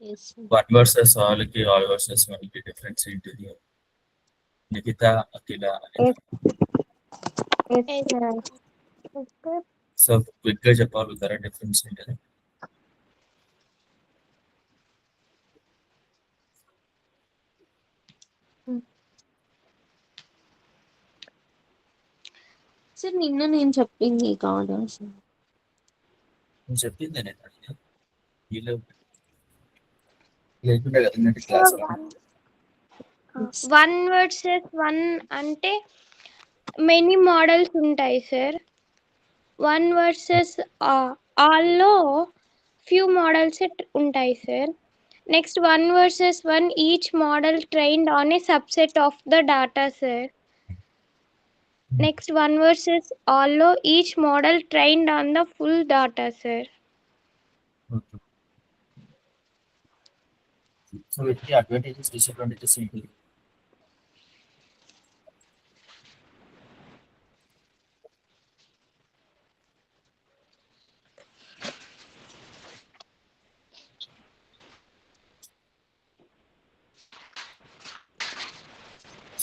Yes, sir. One versus all కి all versus one కి difference ఏంటిది? నిఖిత, అఖిల Yes, Yes, sir. So quick గా చెప్పగలుగుతారా డిఫరెన్స్ ఏంటిది? సార్ నిన్న నేను చెప్పింది కాదా సార్? నువ్వు చెప్పింది నేను అడిగిన. వీళ్ళు లేకుండా కదా నిన్నటి క్లాస్ వన్ వర్సెస్ వన్ అంటే మెనీ మోడల్స్ ఉంటాయి సార్. వన్ వర్సెస్ ఆల్లో ఫ్యూ మోడల్స్ ఉంటాయి sir. Next one versus one each model trained on a subset of the data sir. Next one versus ఆల్లో each model trained on the full data sir. So వీటికి advantages disadvantages ఏంటి?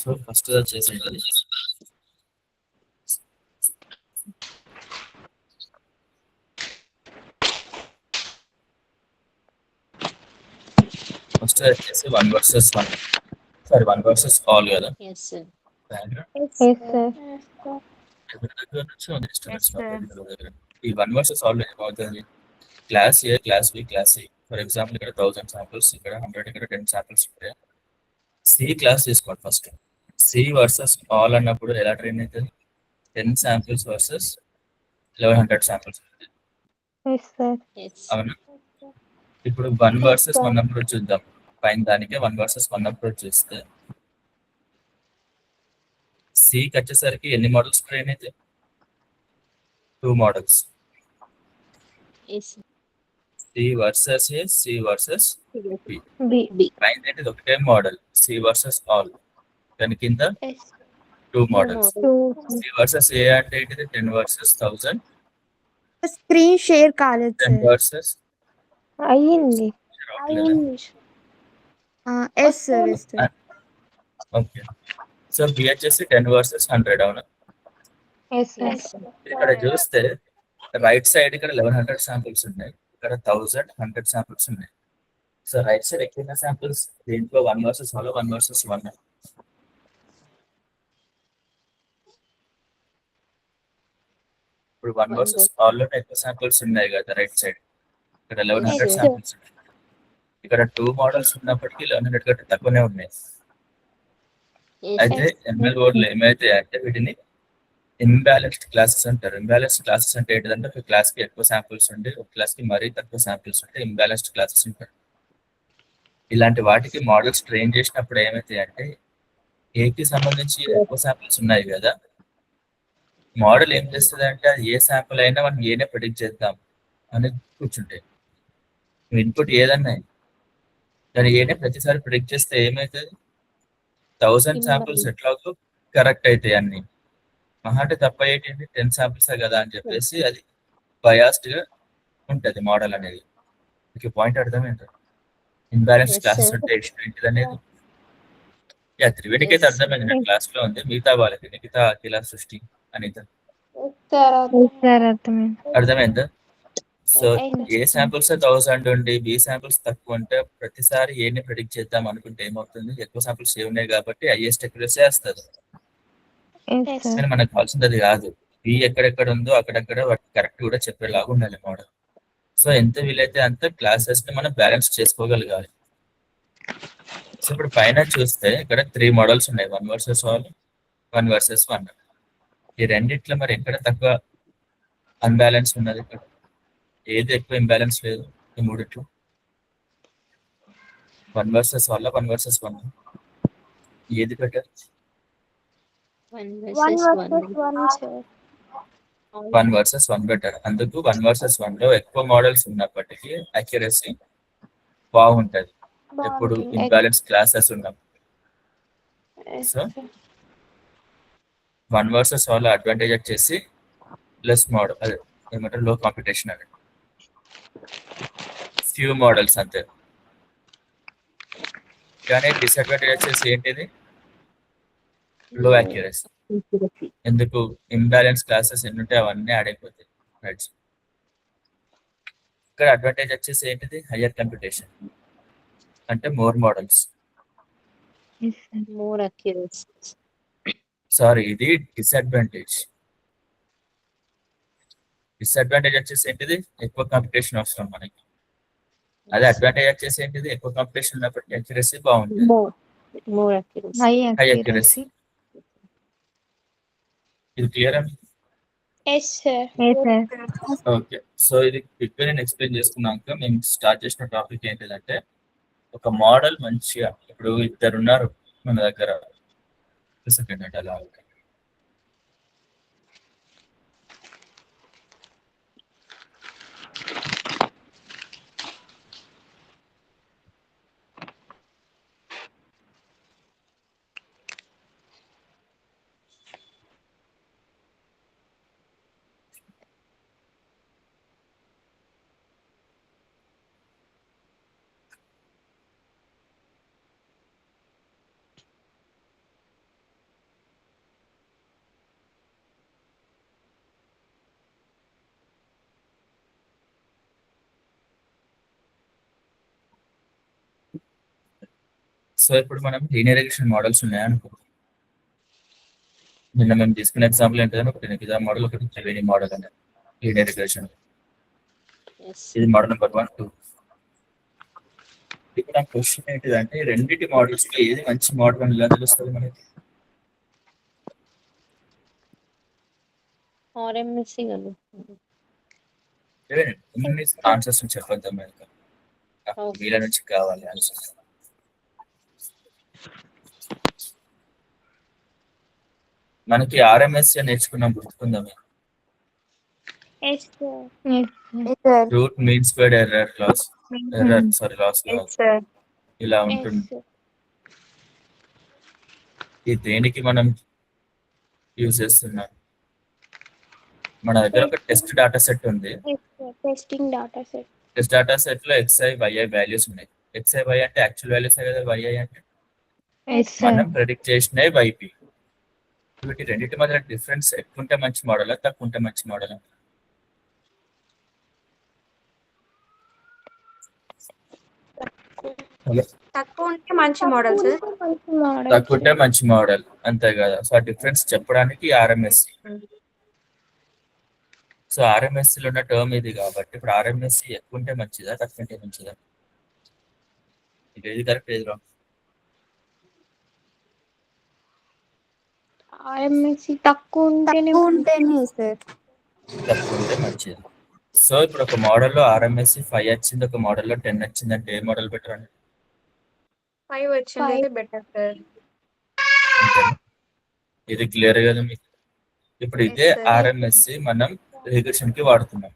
So first వచ్చేసి first వచ్చేసి one versus one, sorry one versus all కదా. Yes, sir. Yes, sir. ఎవరి దగ్గర నుంచి ఉంది డిస్టర్బెన్స్ దగ్గర. ఈ వన్ వర్సెస్ ఆల్ ఏమవుతుంది? Class A, class B, class C. For example ఇక్కడ 1000 శాంపిల్స్, ఇక్కడ 100, ఇక్కడ 10 శాంపిల్స్ ఉంటాయి. సి క్లాస్ తీసుకోండి ఫస్ట్. సి వర్సెస్ ఆల్ అన్నప్పుడు ఎలా ట్రైన్ అవుతుంది? 10 samples versus 1100 samples. Yes, sir. Yes. అవునా? ఇప్పుడు వన్ వర్సెస్ వన్ అప్రోచ్ చూద్దాం. పైన దానికే వన్ వర్సెస్ వన్ అప్రోచ్ చేస్తే సికి వచ్చేసరికి ఎన్ని మోడల్స్ ట్రైన్ అయితే? 2 మోడల్స్. Yes. సి వర్సెస్ ఏ, సి వర్సెస్ బి. B. పైన ఏంటిది ఒకటే మోడల్, సి వర్సెస్ ఆల్. దాని కింద Yes. 2 models. Two. C versus A అంటే ఏంటిది? 10 వర్సెస్ 1000. స్క్రీన్ షేర్ కాలేదు 10 సార్. వర్సెస్ అయ్యింది. Yes sir, yes sir. Okay. So B వచ్చేసి 10 వర్సెస్ 100. అవునా? Yes, sir. Yes, sir. ఇక్కడ చూస్తే రైట్ సైడ్ ఇక్కడ 1100 శాంపిల్స్ ఉన్నాయి, ఇక్కడ 1100 శాంపిల్స్ ఉన్నాయి. సో రైట్ సైడ్ ఎక్కువ శాంపిల్స్ దీంట్లో one versus all, one versus one. ఇప్పుడు వన్ వర్సెస్ ఆల్ లో ఎక్కువ శాంపిల్స్ ఉన్నాయి కదా రైట్ సైడ్. ఇక్కడ 1100 Yes, sir. శాంపిల్స్ ఉన్నాయి. ఇక్కడ 2 మోడల్స్ ఉన్నప్పటికీ 1100 కంటే తక్కువనే ఉన్నాయి. Yes, అయితే ఎంఎల్ బోర్డులో ఏమైతే అంటే వీటిని ఇంబ్యాలెన్స్డ్ క్లాసెస్ అంటారు. ఇంబ్యాలెన్స్డ్ క్లాసెస్ అంటే ఏంటంటే ఒక క్లాస్ కి ఎక్కువ శాంపిల్స్ ఉండి ఒక క్లాస్ కి మరీ తక్కువ శాంపిల్స్ ఉంటే ఇంబ్యాలెన్స్డ్ క్లాసెస్ ఉంటారు. ఇలాంటి వాటికి మోడల్స్ ట్రైన్ చేసినప్పుడు ఏమైతాయి అంటే ఏకి సంబంధించి ఎక్కువ శాంపిల్స్ ఉన్నాయి కదా, మోడల్ ఏం చేస్తుంది అంటే ఏ శాంపిల్ అయినా మనం ఏనే ప్రిడిక్ట్ చేద్దాం అని కూర్చుంటాయి. ఇన్పుట్ ఏదన్నా దాన్ని ఏనే ప్రతిసారి ప్రిడిక్ట్ చేస్తే ఏమవుతుంది? 1000 శాంపిల్స్ ఎట్లాగో కరెక్ట్ అవుతాయి అన్ని. మహా అంటే తప్ప ఏంటి? 10 శాంపిల్స్ కదా అని చెప్పేసి అది బయాస్డ్ గా ఉంటది మోడల్ అనేది. మీకు పాయింట్ అర్థమైంది? Imbalance Yes, classes sir. అంటే ఏంటిది అనేది త్రివేణికి అయితే Yes. అర్థమైంది. నా క్లాస్ లో ఉంది. మిగతా వాళ్ళకి మిగతా అఖిల, సృష్టి, అనిత సార్ అర్థమైంది. అర్థమైందా? So Yes. ఏ శాంపిల్స్ 1000 ఉండి బి శాంపిల్స్ తక్కువ ఉంటే ప్రతిసారి ఏని ప్రిడిక్ట్ చేద్దాం అనుకుంటే ఏమవుతుంది? ఎక్కువ శాంపిల్స్ ఏ ఉన్నాయి కాబట్టి హైయెస్ట్ అక్యురసీ వస్తుంది. Yes, sir. కానీ మనకు కావాల్సింది అది కాదు. బి ఎక్కడెక్కడ ఉందో అక్కడక్కడ కరెక్ట్ కూడా చెప్పేలాగా ఉండాలి మోడల్. సో ఎంత వీలైతే అంత క్లాసెస్ ని మనం బ్యాలెన్స్ చేసుకోగలగాలి. సో ఇప్పుడు పైన చూస్తే ఇక్కడ 3 మోడల్స్ ఉన్నాయి, one versus all, one versus one. ఈ రెండిట్లో మరి ఎక్కడ తక్కువ అన్బ్యాలెన్స్ ఉన్నది? ఇక్కడ ఏది ఎక్కువ ఇంబ్యాలెన్స్ లేదు ఈ మూడిట్లో? One versus one, one versus one, ఏది better? One One versus versus one. one, sir. One versus one better. అందుకు వన్ వర్సెస్ వన్ లో ఎక్కువ మోడల్స్ ఉన్నప్పటికీ అక్యురసీ బాగుంటది ఎప్పుడు ఇంబ్యాలెన్స్ క్లాసెస్ ఉన్నప్పుడు. So one versus all advantage వచ్చేసి లెస్ మోడల్, అదే ఏమంటారు, లో కాంపిటీషన్ అనేది, ఫ్యూ మోడల్స్ అంతే. కానీ డిసడ్వాంటేజ్ వచ్చేసి ఏంటిది? లో యాక్యురసీ. ఎందుకు? ఇంబ్యాలెన్స్ క్లాసెస్ ఎన్ని ఉంటాయి అవన్నీ యాడ్ అయిపోతాయి. రైట్. ఇక్కడ అడ్వాంటేజ్ వచ్చేసి ఏంటిది? హయ్యర్ కంప్యూటేషన్ అంటే more models. More accuracy. Sorry, ఇది డిసడ్వాంటేజ్. డిసడ్వాంటేజ్ వచ్చేసి ఏంటిది? ఎక్కువ కంప్యూటేషన్ అవసరం మనకి. అదే అడ్వాంటేజ్ వచ్చేసి ఏంటిది? ఎక్కువ కంప్యూటేషన్ ఉన్నప్పటికీ అక్యురసీ బాగుంటుంది. More accuracy. High high accuracy. Accuracy. ఇది clear? Yes sir. Yes, sir. Okay. So ఇది క్విక్గా నేను ఎక్స్ప్లెయిన్ చేసుకున్నాక మేము స్టార్ట్ చేసిన టాపిక్ ఏంటిదంటే, ఒక మోడల్ మంచిగా ఇప్పుడు ఇద్దరు ఉన్నారు మన దగ్గర. సెకండ్ అంటే అలా సో ఇప్పుడు మనం లీనియర్ రిగ్రెషన్ మోడల్స్ ఉన్నాయనుకో. నిన్న మేము తీసుకున్న ఎగ్జాంపుల్ ఏంటంటే ఒకటి నిజాం మోడల్, ఒకటి త్రివేణి మోడల్ అనే లీనియర్ రిగ్రెషన్. ఇది మోడల్ నెంబర్ 1, 2. ఇప్పుడు నా క్వశ్చన్ ఏంటిదంటే, రెండింటి మోడల్స్ లో ఏది మంచి మోడల్ అని ఎలా తెలుస్తుంది మనకి? ఆర్ఎంఎస్సి కదా. ఆన్సర్స్ చెప్పొద్దాం మేడం, వీళ్ళ నుంచి కావాలి ఆన్సర్స్. మనకి ఆర్ఎంఎస్ నేర్చుకున్నాం, గుర్తుందా? Yes sir. Yes, sir. Root mean squared error loss loss Yes, sir. ఇలా ఎస్ ఉంటుంది. సార్. ఇది దేనికి మనం యూజ్ చేస్తున్నాం? మన దగ్గర ఒక టెస్ట్ డేటా సెట్ ఉంది. Testing data set. Test data set లో XI YI వాల్యూస్ ఉన్నాయి. XI Y అంటే యాక్చువల్ వాల్యూస్ కదా, YI అంటే Yes, sir. మనం ప్రెడిక్ట్ చేసినవి YP. వీటి రెండింటి మధ్య డిఫరెన్స్ ఎక్కువ ఉంటే మంచి మోడల్, తక్కువ ఉంటే మంచి మోడల్? తక్కువ ఉంటే మంచి మోడల్ సార్. తక్కువ ఉంటే మంచి మోడల్, అంతే కదా. సో ఆ డిఫరెన్స్ చెప్పడానికి RMS. సో RMS లో ఉన్న టర్మ్ ఇది కాబట్టి ఇప్పుడు RMS ఎక్కువ ఉంటే మంచిదా, తక్కువ ఉంటే మంచిదా? ఇది కరెక్ట్, ఏది రాంగ్? ఆర్ఎంఎస్సి తక్కువ ఉంటేనే సార్. తక్కువ ఉంటే మంచిది. సో ఇప్పుడు ఒక మోడల్లో RMS 5 వచ్చింది, ఒక మోడల్లో 10 వచ్చింది అంటే ఏ మోడల్ బెటర్ అండి? 5 వచ్చింది బెటర్ సార్. ఇది క్లియర్ కదా మీకు? ఇప్పుడు ఇదే Yes, sir. RMS మనం రిగ్రెషన్ కి వాడుతున్నాం,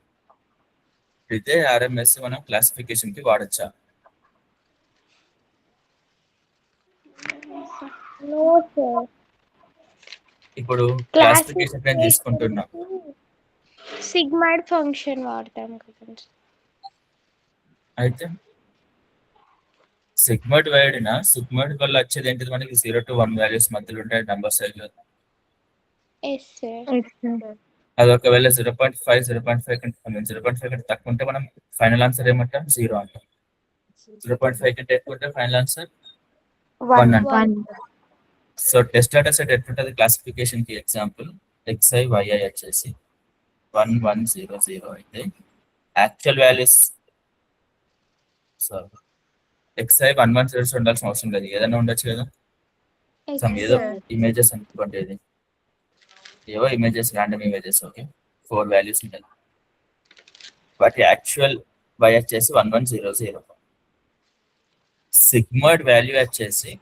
ఇదే RMS మనం క్లాసిఫికేషన్ కి వాడచ్చా? No sir. ఇప్పుడు క్లాసిఫికేషన్ నేను తీసుకుంటున్నా, సిగ్మాయిడ్ ఫంక్షన్ వాడతాం కదా. అయితే సిగ్మాయిడ్ వాడినా సిగ్మాయిడ్ వల్ల వచ్చేది ఏంటిది? మనకి 0 to 1 వాల్యూస్ మధ్యలో ఉంటాయి నంబర్ సైజ్. Yes sir. అది ఒకవేళ 0.5 0.5 కంటే తక్కువ ఉంటే మనం ఫైనల్ ఆన్సర్ ఏమంటాం? 0 అంటాం. 0.5 కంటే ఎక్కువ ఉంటే ఫైనల్ ఆన్సర్ 1 అంటాం. సో టెస్ట్ డేటా సెట్ ఎట్లుంటుంది క్లాసిఫికేషన్ కి? ఎగ్జాంపుల్ XI YI వచ్చేసి 1 1 0 0 అయితే యాక్చువల్ వాల్యూస్ XI 1 1 0 ఉండాల్సిన అవసరం లేదు, ఏదైనా ఉండొచ్చు కదా. సమ్ ఏదో ఇమేజెస్ అనుకోండి, ఇది ఏవో images, random images. Okay, 4 values ఉంటాయి. వాటి యాక్చువల్ Y వచ్చేసి 1 1 0 0. సిగ్మాయిడ్ వాల్యూ వచ్చేసి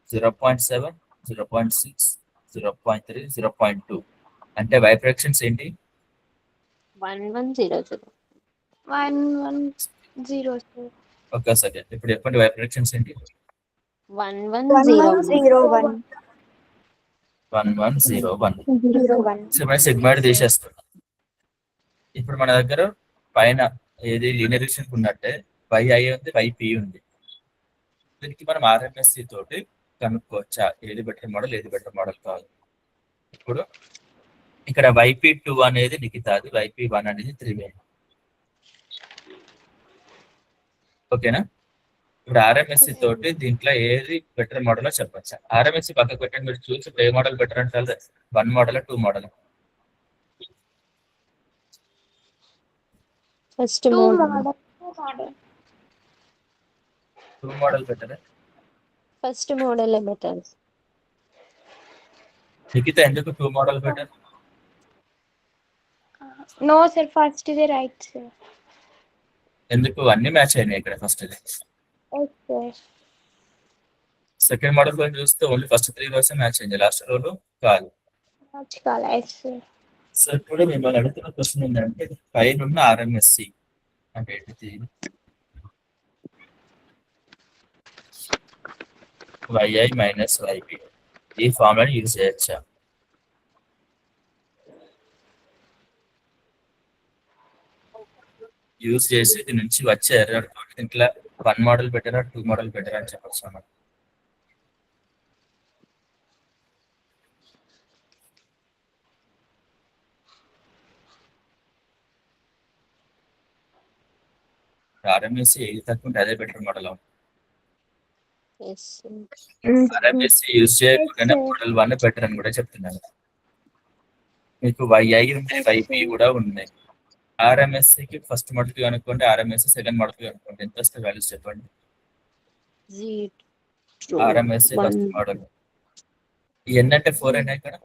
0.7 0.6 0.3 0.2. అంటే Y ప్రొజెక్షన్స్ ఏంటి? 1 1 0 0. 1 1 0 సార్. Okay second. ఇప్పుడు చెప్పండి Y ప్రొజెక్షన్స్ ఏంటి? 1 1 0 0 1 1 1 0 1. 0 1. సో మనం సిగ్మాయిడ్ తీసేస్తాం. ఇప్పుడు మన దగ్గర పైన ఏది లీనియర్ రిగ్రెషన్ ఉన్నట్టే YI ఉంది, YP ఉంది. దీనికి మనం RMSE తోటి కనుక్కోవచ్చా ఏది బెటర్ మోడల్ ఏది బెటర్ మోడల్ కాదు. ఇప్పుడు ఇక్కడ YP2 అనేది నిఖితాది, YP1 అనేది త్రివేణి. ఓకేనా? ఇప్పుడు RMSE తోటి దీంట్లో ఏది బెటర్ మోడల్ చెప్పచ్చా? RMSE పక్కకు పెట్టండి, మీరు చూసి ఏ మోడల్ బెటర్ అంటే 1 model 2 model? First 2 model. Model 2 model better. First model better. Nikhita ఎందుకు 2 model better? No sir, first ఇది రైట్ సార్. ఎందుకు? అన్ని మ్యాచ్ అయినాయి ఇక్కడ. ఫస్ట్ ఇది ఎస్ సార్. సెకండ్ మోడల్ గురించి చూస్తే ఓన్లీ ఫస్ట్ 3 రోస్ మ్యాచ్ అయింది, లాస్ట్ రోలు కాదు. మార్చుకోవాలి. Yes sir. సో ఇప్పుడు మిమ్మల్ని అడుగుతున్న క్వశ్చన్ ఏంటంటే పైన ఉన్న RMSE అంటే ఏంటిది? YI మైనస్ YP ఈ ఫార్ములా యూజ్ చేయొచ్చా? యూజ్ చేసి దీని నుంచి వచ్చే ఎర్రర్ ఇంట్లో 1 మోడల్ బెటర్ 2 మోడల్ బెటర్ అని చెప్పొచ్చు అన్నమాట. RMSE ఏది తక్కువ ఉంటే అదే బెటర్ మోడల్. RMSE యూజ్ చేయకుండా మోడల్ 1 బెటర్ అని కూడా చెప్తున్నాను. మీకు YI ఉంది, YP కూడా ఉన్నాయి. RMSEకి ఫస్ట్ మోడల్ కి అనుకోండి, RMSE సెకండ్ మోడల్ కి అనుకోండి, ఎంత వస్తే వాల్యూస్ చెప్పండి. RMSE ఫస్ట్ మోడల్ ఎన్ని అంటే 4 అయినా ఇక్కడ.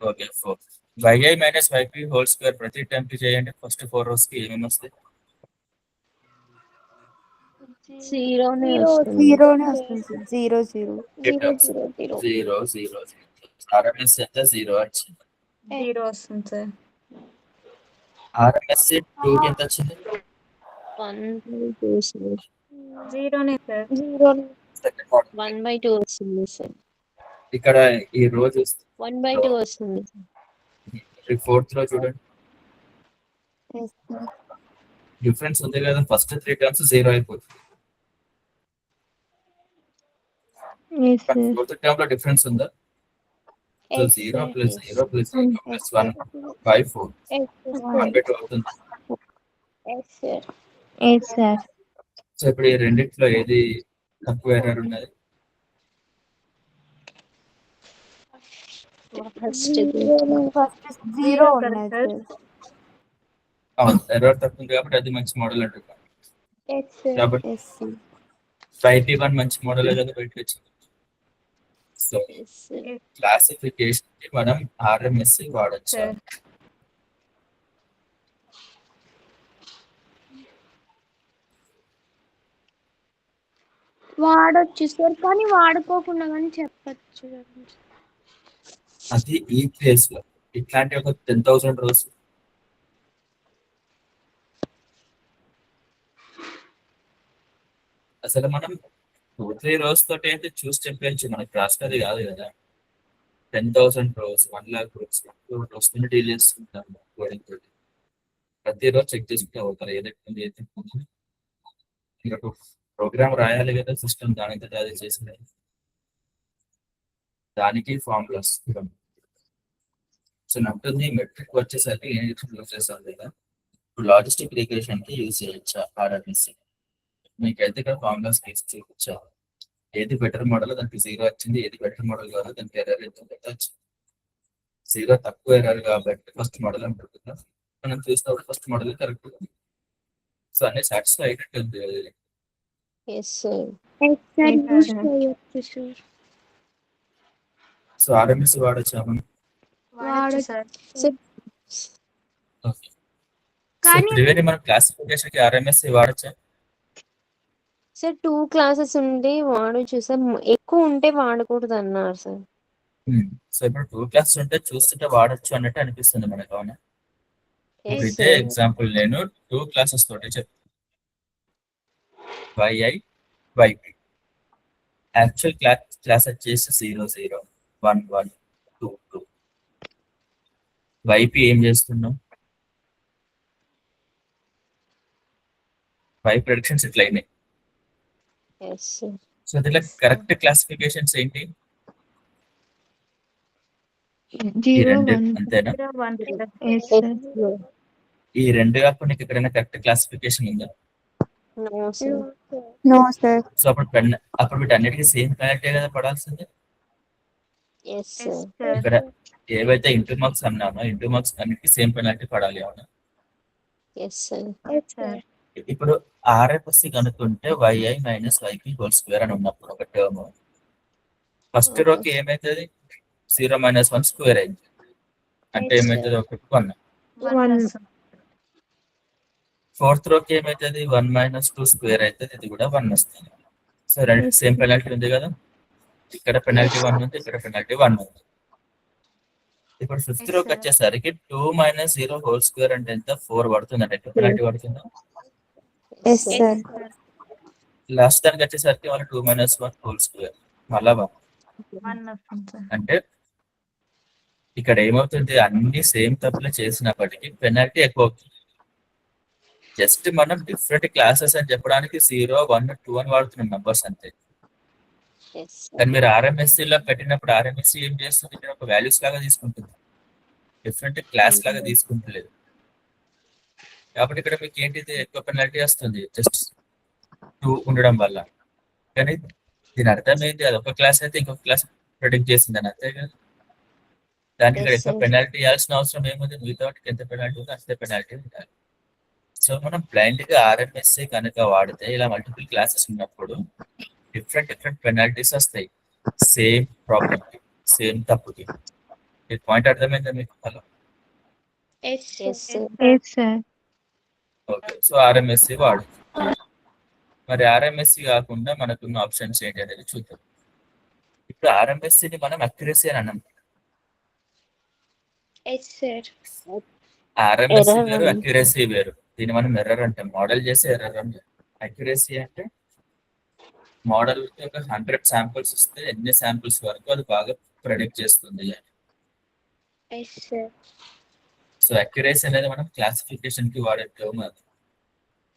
Okay 4. YI minus YP whole square ప్రతి టైం కి చేయండి. ఫస్ట్ 4 రోస్ కి ఏమేమి వస్తాయి? జీరోనే జీరోనే వస్తుంది సార్. 0 0 0 0 RMSE ఎంత 0 వచ్చింది. 0 వస్తుంది సార్. RMSE 2 కి ఎంత వచ్చింది? 0నే సార్. సెకండ్ మోడల్ 1/2 వస్తుంది సార్. ఇక్కడ ఈ రోజు 1/2 వస్తుంది. ఫోర్త్ లో చూడండి డిఫరెన్స్ ఉంది కదా. ఫస్ట్ 3 టర్మ్స్ 0 అయిపోతుంది. ఫోర్త్ టర్మ్ లో డిఫరెన్స్ ఉందా? So 0 plus 0 plus 0 plus 1 by 4 1/2 అవుతుంది. సో ఇప్పుడు ఈ రెండిట్లో ఏది తక్కువ ఎర్రర్ ఉన్నది? ఫస్ట్ 0 ఉన్నది సార్. అవును, ఎర్రర్ తక్కువ ఉంది కాబట్టి అది మంచి మోడల్ అంటున్నాను. కాబట్టి YP1 మంచి మోడల్ కదా బయటకు వచ్చింది. సో క్లాసిఫికేషన్ కి మనం RMSE వాడచ్చు. వాడొచ్చు సార్, కానీ వాడుకోకుండా కానీ చెప్పచ్చు. అది ఈ ప్లేస్ లో ఇట్లాంటి ఒక 10,000 రోస్ అసలు మనం 2-3 రోస్ తోటి అయితే చూసి చెప్పచ్చు. మనకి రాష్ట్రది కాదు కదా. 10,000 రోస్ 1,00,000 రోస్ డీల్ చేస్తుంటాము కోడింగ్ తోటి. ప్రతిరోజు చెక్ చేసుకుంటే అవుతారు ఏదైతే ప్రోగ్రామ్ రాయాలి కదా సిస్టమ్, దానికి అది చేసింది. దానికి ఫార్ములాస్ సో నమ్ముతుంది. మెట్రిక్ వచ్చేసరికి యూజ్ చేస్తాం కదా. ఇప్పుడు లాజిస్టిక్ రిగ్రెషన్ కి యూజ్ చేయొచ్చా RMSE? మీకైతే ఇక్కడ ఫార్ములాస్ చూపించా. ఏది బెటర్ మోడల్ దానికి 0 వచ్చింది, ఏది బెటర్ మోడల్ కాదు దానికి ఎర్రర్ ఎంత వచ్చింది. 0 తక్కువ ఎర్రర్ కాబట్టి ఫస్ట్ మోడల్ అంటున్నా. మనం చూసినప్పుడు ఫస్ట్ మోడల్ కరెక్ట్. సో అన్ని సాటిస్ఫై అయినట్టుంది. సో RMSE వాడచ్చా మనం? వాడచ్చు సార్. ఓకే. సో త్రివేణి మన క్లాసిఫికేషన్ కి RMSE వాడచ్చా? సార్ 2 క్లాసెస్ ఉంటే వాడచ్చు సార్, ఎక్కువ ఉంటే వాడకూడదు అన్నారు సార్. సో ఇప్పుడు 2 క్లాసెస్ ఉంటే చూస్తుంటే వాడచ్చు అన్నట్టు అనిపిస్తుంది మనకు. అవునా? ఇదే ఎగ్జాంపుల్ నేను 2 క్లాసెస్ తోటి చెప్తాను. YI YP యాక్చువల్ క్లాస్ వచ్చేసి 0 0 1 1 2 2. YP ఏం చేస్తున్నాం? వై ప్రెడిక్షన్స్ ఇట్లా అయినాయి. Yes sir. సో దీంట్లో కరెక్ట్ క్లాసిఫికేషన్స్ ఏంటి? ఈ 0, రెండు 1. అంతేనా? 0, 1 sir. Yes, yes sir. Sir. ఈ రెండు కాకుండా నీకు ఎక్కడైనా కరెక్ట్ క్లాసిఫికేషన్ ఉందా? No sir. No, sir. So అప్పుడు వీటన్నిటికీ సేమ్ పెనాల్టీ కదా పడాల్సిందే. Yes Yes, sir. sir. ఇక్కడ ఏవైతే ఇంటూ మార్క్స్ అన్నానో ఇంటూ మార్క్స్ అన్నిటికీ సేమ్ పెనాల్టీ పడాలి. అవునా? Yes sir. Yes, sir. ఇప్పుడు ఆర్ఎఫ్ఎస్సి కనుక్కుంటే yi మైనస్ వైకి హోల్ స్క్వేర్ అని ఉన్నప్పుడు ఒక టర్మ్ ఫస్ట్ రోకి ఏమైతుంది? 0 - 1 స్క్వేర్ అయింది. అంటే Yes, ఏమైతుంది? ఒక 1. 1 వస్తుంది. ఫోర్త్ రోకి ఏమైతుంది? 1 - 2 స్క్వేర్ అవుతుంది. ఇది కూడా 1 వస్తుంది. సో రెండు సేమ్ పెనాల్టీ ఉంది కదా. ఇక్కడ పెనాల్టీ 1 ఉంది, ఇక్కడ పెనాల్టీ 1 ఉంది. ఇప్పుడు ఫిఫ్త్ Yes, రోకి sir. వచ్చేసరికి 2 - 0 హోల్ స్క్వేర్ అంటే ఎంత? 4 పడుతుంది. అంటే ఎక్కువ పెనాల్టీ పడుతుందా? Yes, sir. sir. లాస్ట్ దానికి వచ్చేసరికి మళ్ళీ 2 - 1 హోల్ స్క్వేర్ మళ్ళా 1. 1 వస్తుంది సార్. అంటే ఇక్కడ ఏమవుతుంది? అన్ని సేమ్ తప్పులు చేసినప్పటికీ పెనాల్టీ ఎక్కువ అవుతుంది. జస్ట్ మనం డిఫరెంట్ క్లాసెస్ అని చెప్పడానికి 0, 1, 2 అని వాడుతున్నాం నంబర్స్ అంతే. Yes sir. కానీ మీరు RMSE లో పెట్టినప్పుడు RMSE ఏం చేస్తుంది? ఇక్కడ ఒక వాల్యూస్ లాగా తీసుకుంటుంది, డిఫరెంట్ క్లాస్ లాగా తీసుకుంటలేదు. కాబట్టి ఇక్కడ మీకు ఏంటిది? ఎక్కువ పెనాల్టీ వస్తుంది జస్ట్ 2 ఉండడం వల్ల. కానీ దీని అర్థం ఏంటి? అది ఒక క్లాస్ అయితే ఇంకొక క్లాస్ ప్రెడిక్ట్ చేసింది అని అంతే కదా. దానికి ఇక్కడ Yes, ఎక్కువ sir. పెనాల్టీ ఇవ్వాల్సిన అవసరం ఏముంది? మిగతా వాటికి ఎంత పెనాల్టీ ఉందో అంతే పెనాల్టీ ఉండాలి. సో మనం బ్లైండ్ గా RMSE కనుక వాడితే ఇలా మల్టిపుల్ క్లాసెస్ ఉన్నప్పుడు డిఫరెంట్ పెనాల్టీస్ వస్తాయి సేమ్ ప్రాబ్లమ్ కి, సేమ్ తప్పుకి. ఈ పాయింట్ అర్థమైందా మీకు? Hello, yes sir. Yes, sir. Okay. So RMSE వాడు. మరి RMSE కాకుండా మనకున్న ఆప్షన్స్ ఏంటి అనేది చూద్దాం. ఇప్పుడు RMSE ని మనం అక్యురసీ అని అన్నాం. Yes sir. RMSE Error వేరు, అని. అక్యురసీ వేరు. దీన్ని మనం ఎర్రర్ అంటాం. మోడల్ చేసే ఎర్రర్ అంటాం. అక్యురసీ అంటే మోడల్ ఒక 100 శాంపిల్స్ ఇస్తే ఎన్ని శాంపిల్స్ వరకు అది బాగా ప్రెడిక్ట్ చేస్తుంది అని. Yes sir. సో అక్యురసీ అనేది మనం క్లాసిఫికేషన్ కి వాడే టర్మ్. అది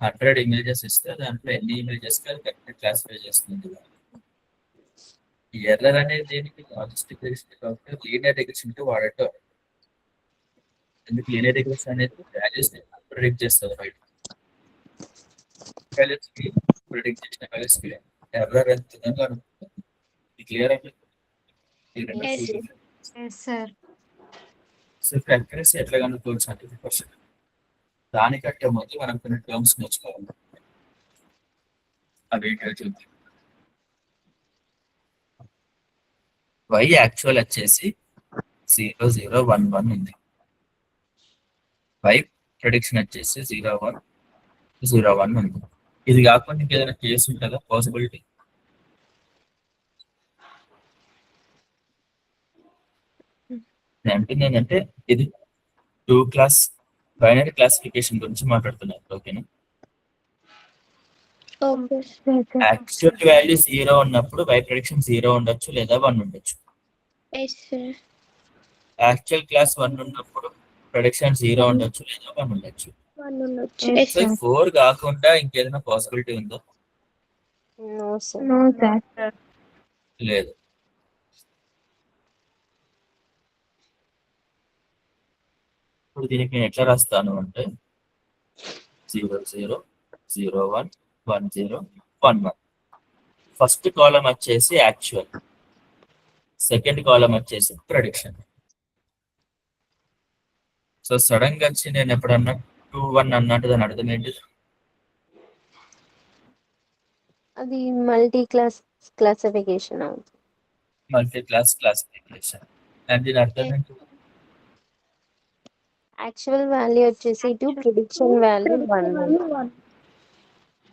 100 ఇమేజెస్ ఇస్తే దాంట్లో ఎన్ని ఇమేజెస్ కి అది కరెక్ట్ క్లాసిఫై చేస్తుంది. ఎర్రర్ అనేది దేనికి? లాజిస్టిక్ లీనియర్ రిగ్రెషన్ కి వాడే టర్మ్. ఎందుకు లీనియర్ రిగ్రెషన్ అనేది వాల్యూస్ ని ప్రెడిక్ట్ చేస్తుంది. రైట్, వాల్యూస్ కి ప్రెడిక్ట్ చేసిన వాల్యూస్ కి ఎర్రర్ ఎంత ఉందని కనుక్కుంటుంది. క్లియర్ అయిపోయింది. ఈ రెండు Yes. చూడండి. Yes, sir. సో ఇప్పుడు అక్యురసీ ఎట్లా కనుక్కోవచ్చు? 100%. దానికంటే ముందు మనం కొన్ని టర్మ్స్ నేర్చుకోవాలి. అవి ఏంటో చూద్దాం. y యాక్చువల్ వచ్చేసి 0, 0, 1, 1 ఉంది. y ప్రెడిక్షన్ వచ్చేసి 0, 1, 0, 1 ఉంది. ఇది కాకుండా ఇంకేదైనా కేసు ఉంటుందా? పాసిబిలిటీ? ఏంటంటే ఇది 2 క్లాస్ బైనరీ క్లాసిఫికేషన్ గురించి మాట్లాడుతున్నాను. ఓకేనా? Okay. Yes, sir. Actual value 0 ఉన్నప్పుడు y ప్రెడిక్షన్ 0 ఉండొచ్చు లేదా 1 ఉండొచ్చు. Yes sir. యాక్చువల్ క్లాస్ 1 ఉన్నప్పుడు ప్రెడిక్షన్ 0 ఉండొచ్చు లేదా 1 ఉండొచ్చు. 1 ఉండొచ్చు. Yes, yes so sir. 4 కాకుండా ఇంకేదైనా పాసిబిలిటీ ఉందో? No sir. No, sir. లేదు. ఇప్పుడు దీనికి నేను ఎట్లా రాస్తాను అంటే 0, 0, 0, 1, 1, 0, 1, 1. ఫస్ట్ కాలం వచ్చేసి యాక్చువల్, సెకండ్ కాలం వచ్చేసి ప్రెడిక్షన్. సో సడన్ గా వచ్చి నేను ఎప్పుడన్నా 2, 1 అన్నట్టు దాని అర్థం ఏంటి? అది మల్టీ క్లాసిఫికేషన్ అవుతుంది. Multi class classification. అండ్ దీని అర్థం ఏంటి? యాక్చువల్ వాల్యూ వచ్చేసి 2, prediction value 1.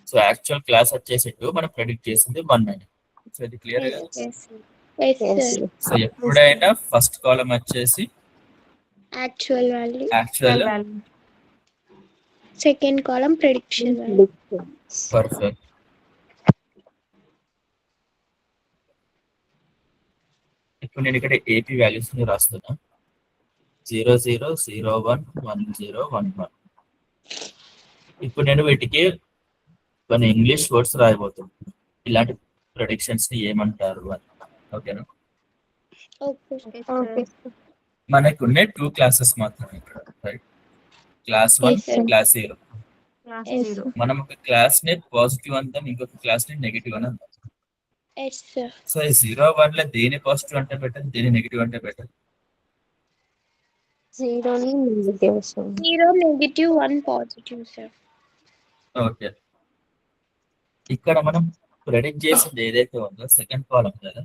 So actual class వచ్చేసి 2, మనం ప్రెడిక్ట్ చేసింది 1 అని. సో ఇది క్లియర్ గా. Yes sir. సో ఎప్పుడైనా ఫస్ట్ కాలం వచ్చేసి actual value, actual, second column prediction value. Perfect. ఇప్పుడు నేను ఇక్కడ ఏపీ వాల్యూస్ ని రాస్తున్నా. 0, 0, 0, 1, 1, 0, 1, 1. ఇప్పుడు నేను వీటికి కొన్ని ఇంగ్లీష్ వర్డ్స్ రాయబోతుంది. ఇలాంటి ప్రొడిక్షన్స్ ని ఏమంటారు అని. ఓకేనా? Okay Okay. మనకు ఉండే 2 క్లాసెస్ మాత్రమే ఇక్కడ, right? Class 1, Yes, sir. Class 0. Class Yes. 0. మనం ఒక క్లాస్ ని పాజిటివ్ అంటాం, ఇంకొక క్లాస్ ని నెగిటివ్ అని అంటాం. ఎస్ సార్ సో ఈ 0, 1 లో దేని పాజిటివ్ అంటే బెటర్, దేని నెగిటివ్ అంటే బెటర్? 0 ని negative sir. 0 negative 1 positive sir. Okay, ఇక్కడ మనం ప్రెడిక్ట్ చేసింది ఏదైతే ఉందో సెకండ్ కాలం కదా.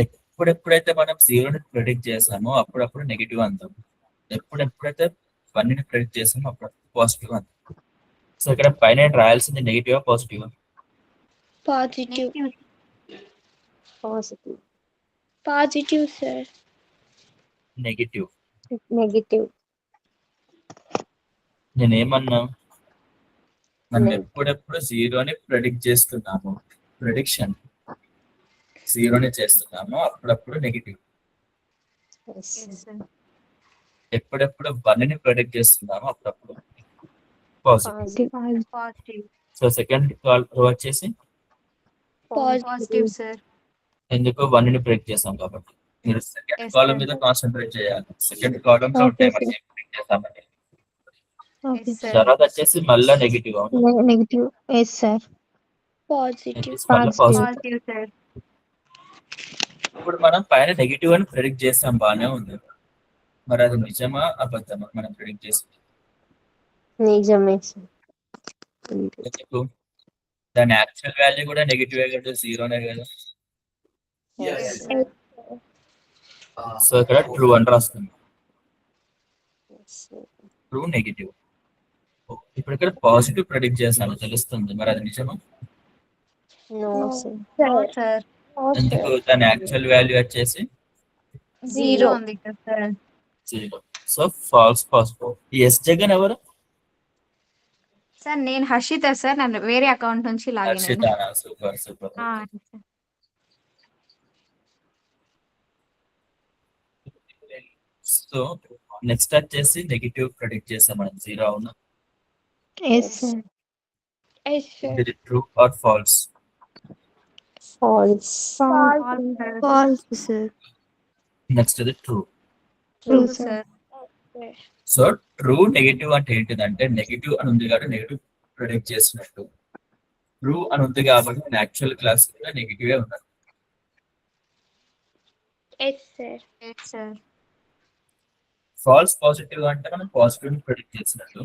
ఎప్పుడెప్పుడైతే మనం 0ని ప్రెడిక్ట్ చేసామో అప్పుడప్పుడు నెగిటివ్ అంటాం, ఎప్పుడెప్పుడైతే 1ని ప్రెడిక్ట్ చేసామో అప్పుడప్పుడు పాజిటివ్ అంటాం. సో ఇక్కడ పైన రాయాల్సింది negative positive? Positive positive. Positive sir. Negative. Negative. నేనేమన్నా, మనం Negative. ఎప్పుడెప్పుడు 0ని ప్రెడిక్ట్ చేస్తున్నాము, ప్రెడిక్షన్ 0ని చేస్తున్నాము అప్పుడప్పుడు నెగిటివ్. Yes. Yes, sir. ఎప్పుడెప్పుడు 1ని ప్రెడిక్ట్ చేస్తున్నాము అప్పుడప్పుడు positive. Positive. Positive. So second call వచ్చేసి Positive, sir. ఎందుకు 1ని ప్రెడిక్ట్ చేసాం కాబట్టి. మీరు సెకండ్ Yes, కాలం sir. మీద కాన్సన్ట్రేట్ చేయాలి. సెకండ్ కాలం లో ఉంటాయి మనం ఏం ప్రెడిక్ట్ చేసామని. Yes, sir. తర్వాత వచ్చేసి మళ్ళా negative. Negative. Yes, sir. Positive. మళ్ళీ Positive. పాజిటివ్. Positive, sir. ఇప్పుడు మనం పైన నెగిటివ్ అని ప్రెడిక్ట్ చేసాం, బాగానే ఉంది. మరి అది నిజమా అబద్ధమా మనం ప్రెడిక్ట్ చేసి? నిజమే సార్. ఎందుకు? దాని యాక్చువల్ వాల్యూ కూడా నెగిటివే కదా, 0నే కదా. Yes, Yes. sir. సో ఇక్కడ ట్రూ అని రాస్తుంది, Yes. True negative. ఇప్పుడు ఇక్కడ పాజిటివ్ ప్రెడిక్ట్ చేస్తాను తెలుస్తుంది, మరి అది నిజమా? No sir. No, sir. ఎందుకు? దాని యాక్చువల్ వాల్యూ వచ్చేసి 0 ఉంది కదా, sir. 0. So false positive. Yes Jagan ఎవరు? సార్ నేను హర్షిత సార్, నన్ను వేరే అకౌంట్ నుంచి లాగిన్ హర్షిత. అయ్యాను. Super super. సో నెక్స్ట్ వచ్చేసి నెగిటివ్ ప్రెడిక్ట్ చేస్తాం మనం, 0 అవునా? Yes, sir. Yes sir. ఇది true or false? False. False, sir. False, sir. Next ఇది true. True, True, sir. sir. So true negative అంటే ఏంటిదంటే, నెగిటివ్ అని ఉంది కాబట్టి నెగిటివ్ ప్రెడిక్ట్ చేసినట్టు, ట్రూ అని ఉంది కాబట్టి యాక్చువల్ క్లాస్ కూడా నెగిటివే ఉన్నది. Yes sir. Yes, sir. False positive అంటే మనం పాజిటివ్ ని ప్రెడిక్ట్ చేసినట్టు,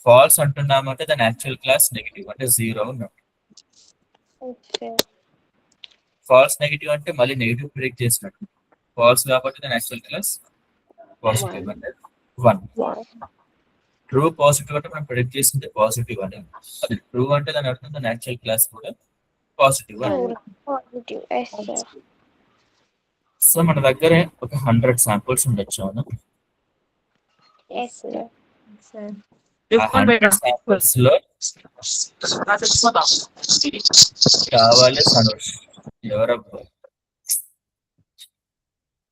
ఫాల్స్ అంటున్నామంటే దాని యాక్చువల్ క్లాస్ నెగిటివ్ అంటే 0 ఉన్నట్టు. Yes sir. ఫాల్స్ నెగిటివ్ అంటే మళ్ళీ నెగిటివ్ ప్రెడిక్ట్ చేసినట్టు, ఫాల్స్ కాబట్టి దాని యాక్చువల్ క్లాస్ పాజిటివ్ అంటే 1. ట్రూ పాజిటివ్ అంటే మనం ప్రెడిక్ట్ చేసింది పాజిటివ్ అని, అది ట్రూ అంటే దాని అర్థం దాని యాక్చువల్ క్లాస్ కూడా పాజిటివ్ అని. పాజిటివ్. Yes sir. సో మన దగ్గర ఒక 100 శాంపుల్స్ ఉండొచ్చు అవును. Yes sir. Yes, sir. ఆ 100 శాంపుల్స్ లో కావాలి సనోష్ ఎవరబ్బా.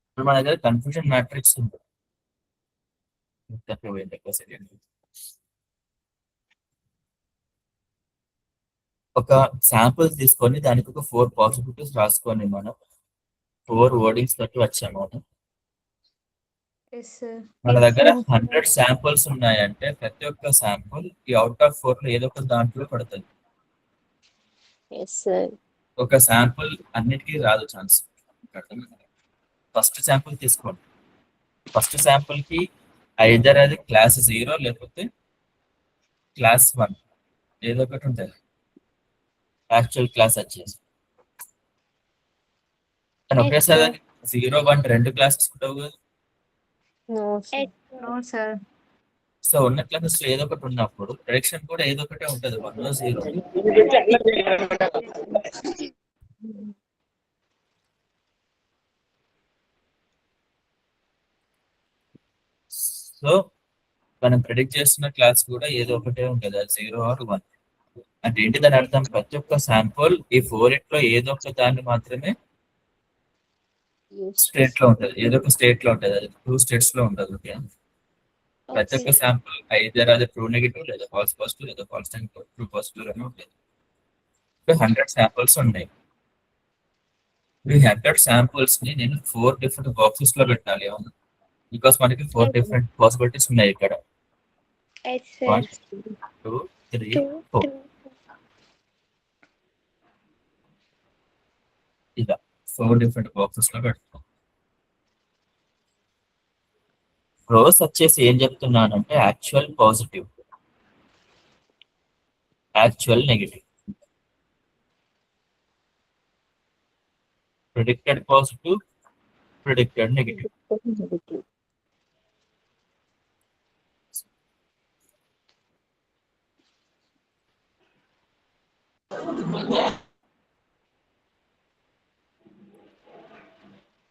ఇప్పుడు మన దగ్గర కన్ఫ్యూజన్ మ్యాట్రిక్స్ ఉంది. ఒక శాంపుల్ తీసుకొని దానికి ఒక 4 పాసిబిలిటీస్ రాసుకొని మనం 4 వర్డింగ్స్ తోటి వచ్చాము అవును. Yes, sir. మన దగ్గర 100 శాంపుల్స్ ఉన్నాయంటే ప్రతి ఒక్క శాంపుల్ ఈ అవుట్ ఆఫ్ 4 లో ఏదో ఒక దాంట్లో పడుతుంది. Yes sir. ఒక శాంపుల్ అన్నిటికీ రాదు ఛాన్స్. ఫస్ట్ శాంపుల్ తీసుకోండి. ఫస్ట్ శాంపుల్ కి ఐదర్ అది క్లాస్ 0 లేకపోతే క్లాస్ 1 ఏదో ఒకటి ఉంటుంది యాక్చువల్ క్లాస్ వచ్చేసి. కానీ ఒకేసారి 0, 1 2 క్లాసెస్ ఉంటావు కదా. No sir. No, sir. So ఉన్న క్లాసెస్ లో ఏదో ఒకటి ఉన్నప్పుడు ప్రెడిక్షన్ కూడా ఏదో ఒకటే ఉంటుంది 1 0. సో మనం ప్రెడిక్ట్ చేస్తున్న క్లాస్ కూడా ఏదో ఒకటే ఉంటుంది, అది 0 or 1. అంటే ఏంటి దాని అర్థం? ప్రతి ఒక్క శాంపుల్ ఈ 4 లో ఏదో ఒక దాన్ని మాత్రమే స్టేట్ లో ఉంటుంది, ఏదో ఒక స్టేట్ లో ఉంటుంది, అది 2 states లో ఉంటుంది. ఓకే ప్రతి ఒక్క శాంపుల్ ఐదర్ అది ట్రూ నెగిటివ్ లేదా ఫాల్స్ పాజిటివ్ లేదా ఫాల్స్ ట్రూ పాజిటివ్ అని ఉంటుంది. 100 శాంపుల్స్ ఉన్నాయి. ఈ 100 శాంపుల్స్ ని నేను 4 డిఫరెంట్ బాక్సెస్ లో పెట్టాలి. అవును, బికాస్ మనకి 4 డిఫరెంట్ పాసిబిలిటీస్ ఉన్నాయి ఇక్కడ. ఎస్ సార్ 1 2 3 2 4 ఇలా 4 డిఫరెంట్ బాక్సెస్ లో పెడతాం. రోస్ వచ్చేసి ఏం చెప్తున్నానంటే actual positive, actual negative, predicted positive, predicted negative.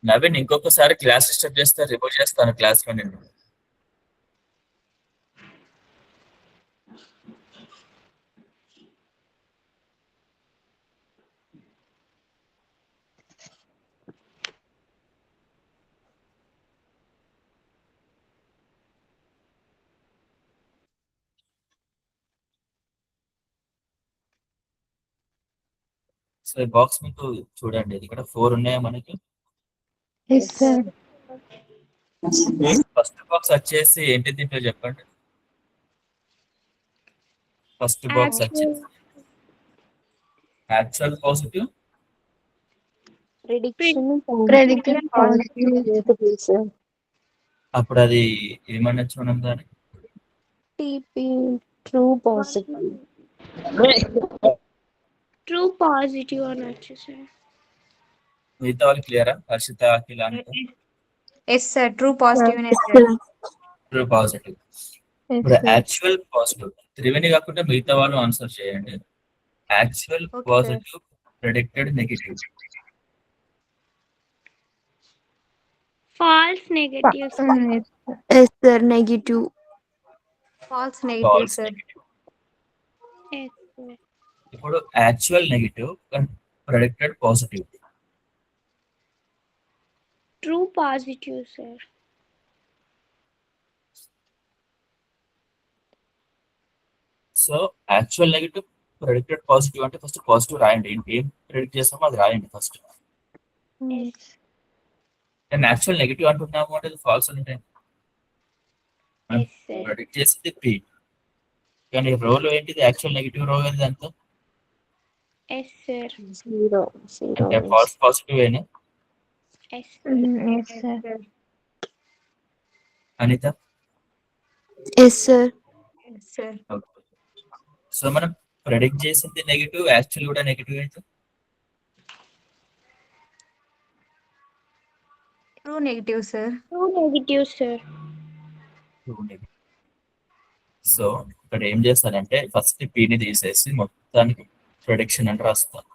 Naveen ఇంకొకసారి క్లాస్ డిస్టర్బ్ చేస్తే రిపోర్ట్ చేస్తాను క్లాస్ లో నేను. సో ఈ బాక్స్ మీకు చూడండి, ఇక్కడ 4 ఉన్నాయా మనకి. Yes sir. ఫస్ట్ బాక్స్ వచ్చేసి ఏంటి దీంట్లో చెప్పండి. ఫస్ట్ బాక్స్ వచ్చేసి actual positive, prediction positive sir. అప్పుడు అది ఏమనొచ్చు మనం దాన్ని TP true positive. True positive అనొచ్చు సార్. మిగతా వాళ్ళు క్లియరా? Harshitha, Akhila, yes sir, true positive sir. True positive. ఇప్పుడు యాక్చువల్ పాజిటివ్ త్రివేణి కాకుండా మిగతా వాళ్ళు ఆన్సర్ చేయండి. Actual Okay, positive, predicted negative. False negative yes sir. Negative. False negative false sir. Negative. Yes sir. ఇప్పుడు actual negative and predicted positive. True positive sir. So actual negative, predicted positive అంటే first positive రాయండి. ఏం predict చేస్తామో అది రాయండి first. నేను actual negative అంటున్నాము అంటే ఫాల్స్ అంటే ఎస్ సార్. ప్రెడిక్ట్ చేసింది పి, కానీ రోలో ఏంటిది యాక్చువల్ నెగిటివ్ రో అనేది అంతా ఎస్ సార్. జీరో. అంటే ఫాల్స్ పాజిటివ్ అయినా. Yes sir. Anitha yes sir. Sir. So మనం ప్రెడిక్ట్ చేసింది నెగిటివ్, యాక్చువల్ కూడా నెగిటివ్ అయితే true negative sir. True negative sir. So ఇక్కడ ఏం చేస్తానంటే ఫస్ట్ పీని తీసేసి మొత్తానికి ప్రొడిక్షన్ అని రాస్తాను.